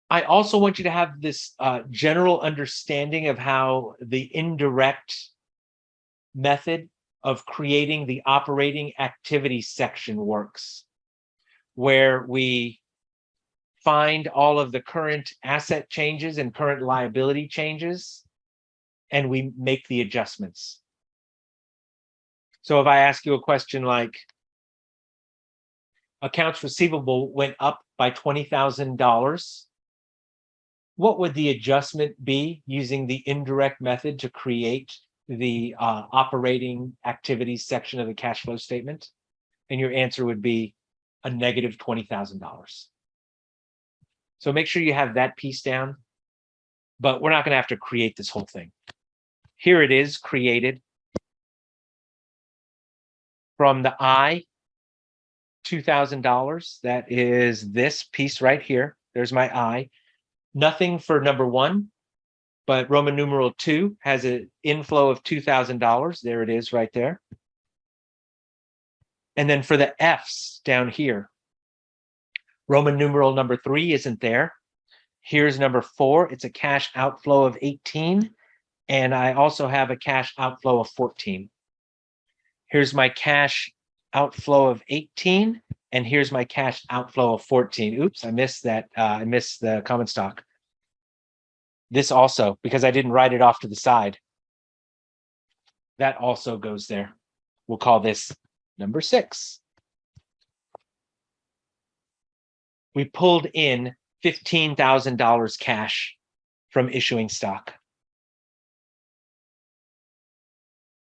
I also want you to have this general understanding of how the indirect method of creating the operating activity section works, where we find all of the current asset changes and current liability changes, and we make the adjustments. So if I ask you a question like, accounts receivable went up by $20,000, what would the adjustment be using the indirect method to create the operating activities section of the cash flow statement? And your answer would be a negative $20,000. So make sure you have that piece down, but we're not going to have to create this whole thing. Here it is created from the I, $2,000. That is this piece right here. There's my I. Nothing for number 1, but Roman numeral 2 has an inflow of $2,000. There it is right there. And then for the F's down here, Roman numeral number 3 isn't there. Here's number 4. It's a cash outflow of 18. And I also have a cash outflow of 14. Here's my cash outflow of 18. And here's my cash outflow of 14. Oops, I missed that. I missed the common stock. This also, because I didn't write it off to the side. That also goes there. We'll call this number 6. We pulled in $15,000 cash from issuing stock.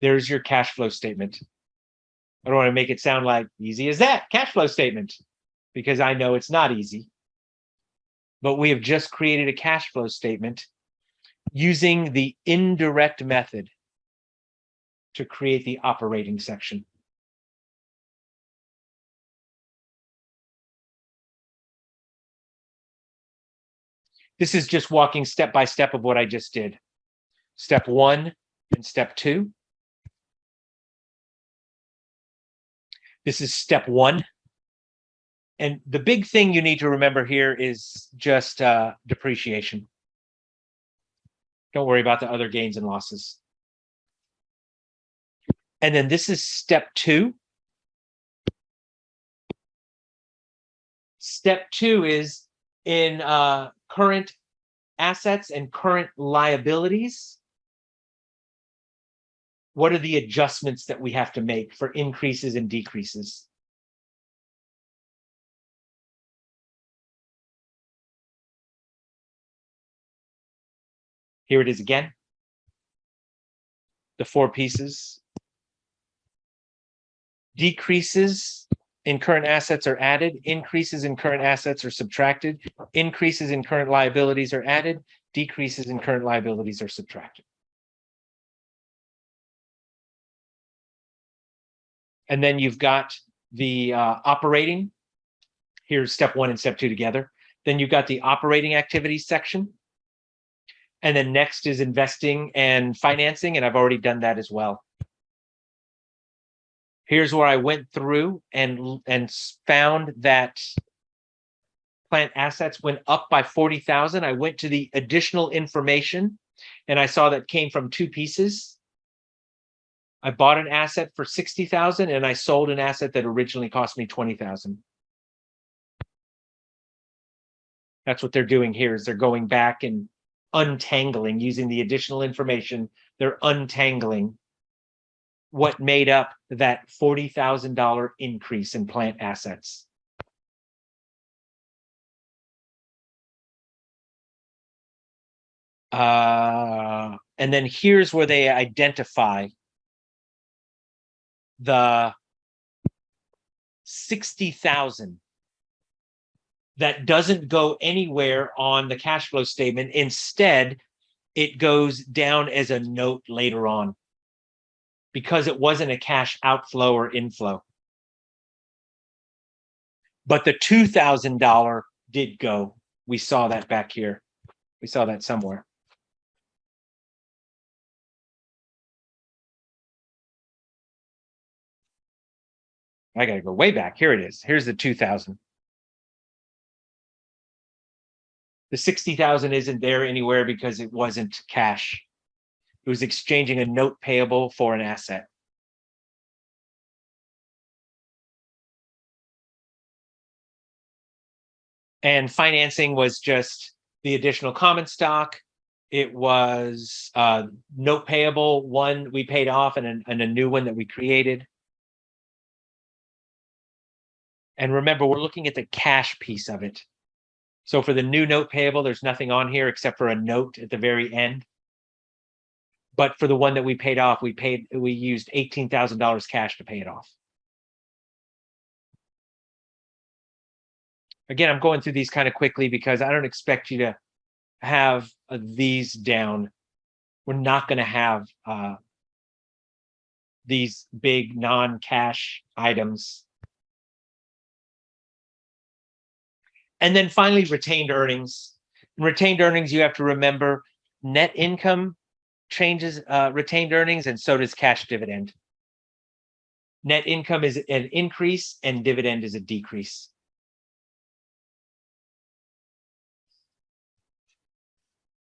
There's your cash flow statement. I don't want to make it sound like easy as that. Cash flow statement. because I know it's not easy. But we have just created a cash flow statement using the indirect method to create the operating section. This is just walking step by step of what I just did. Step 1 and step 2. This is step 1. And the big thing you need to remember here is just depreciation. Don't worry about the other gains and losses. And then this is step 2. Step 2 is in current assets and current liabilities. What are the adjustments that we have to make for increases and decreases? Here it is again. The 4 pieces. Decreases in current assets are added. Increases in current assets are subtracted. Increases in current liabilities are added. Decreases in current liabilities are subtracted. And then you've got the operating. Here's step 1 and step 2 together. Then you've got the operating activities section. And then next is investing and financing, and I've already done that as well. Here's where I went through and found that plant assets went up by 40,000. I went to the additional information and I saw that came from 2 pieces. I bought an asset for 60,000 and I sold an asset that originally cost me 20,000. That's what they're doing here, is they're going back and untangling, using the additional information. They're untangling what made up that $40,000 increase in plant assets. And then here's where they identify the 60,000 that doesn't go anywhere on the cash flow statement. Instead, it goes down as a note later on because it wasn't a cash outflow or inflow. But the $2,000 did go. We saw that back here. We saw that somewhere. I got to go way back. Here it is. Here's the 2,000. The 60,000 isn't there anywhere because it wasn't cash. It was exchanging a note payable for an asset. And financing was just the additional common stock. It was note payable, one we paid off, and a new one that we created. And remember, we're looking at the cash piece of it. So for the new note payable, there's nothing on here except for a note at the very end. But for the one that we paid off, we used $18,000 cash to pay it off. Again, I'm going through these kind of quickly because I don't expect you to have these down. We're not going to have these big non-cash items. And then finally, retained earnings. In retained earnings, you have to remember net income changes retained earnings, and so does cash dividend. Net income is an increase and dividend is a decrease.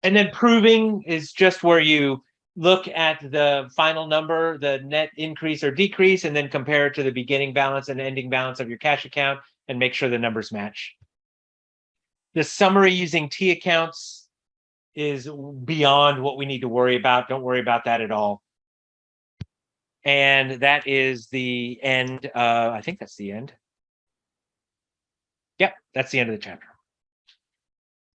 And then proving is just where you look at the final number, the net increase or decrease, and then compare it to the beginning balance and ending balance of your cash account and make sure the numbers match. The summary using T accounts is beyond what we need to worry about. Don't worry about that at all. And that is the end. I think that's the end. Yep, that's the end of the chapter.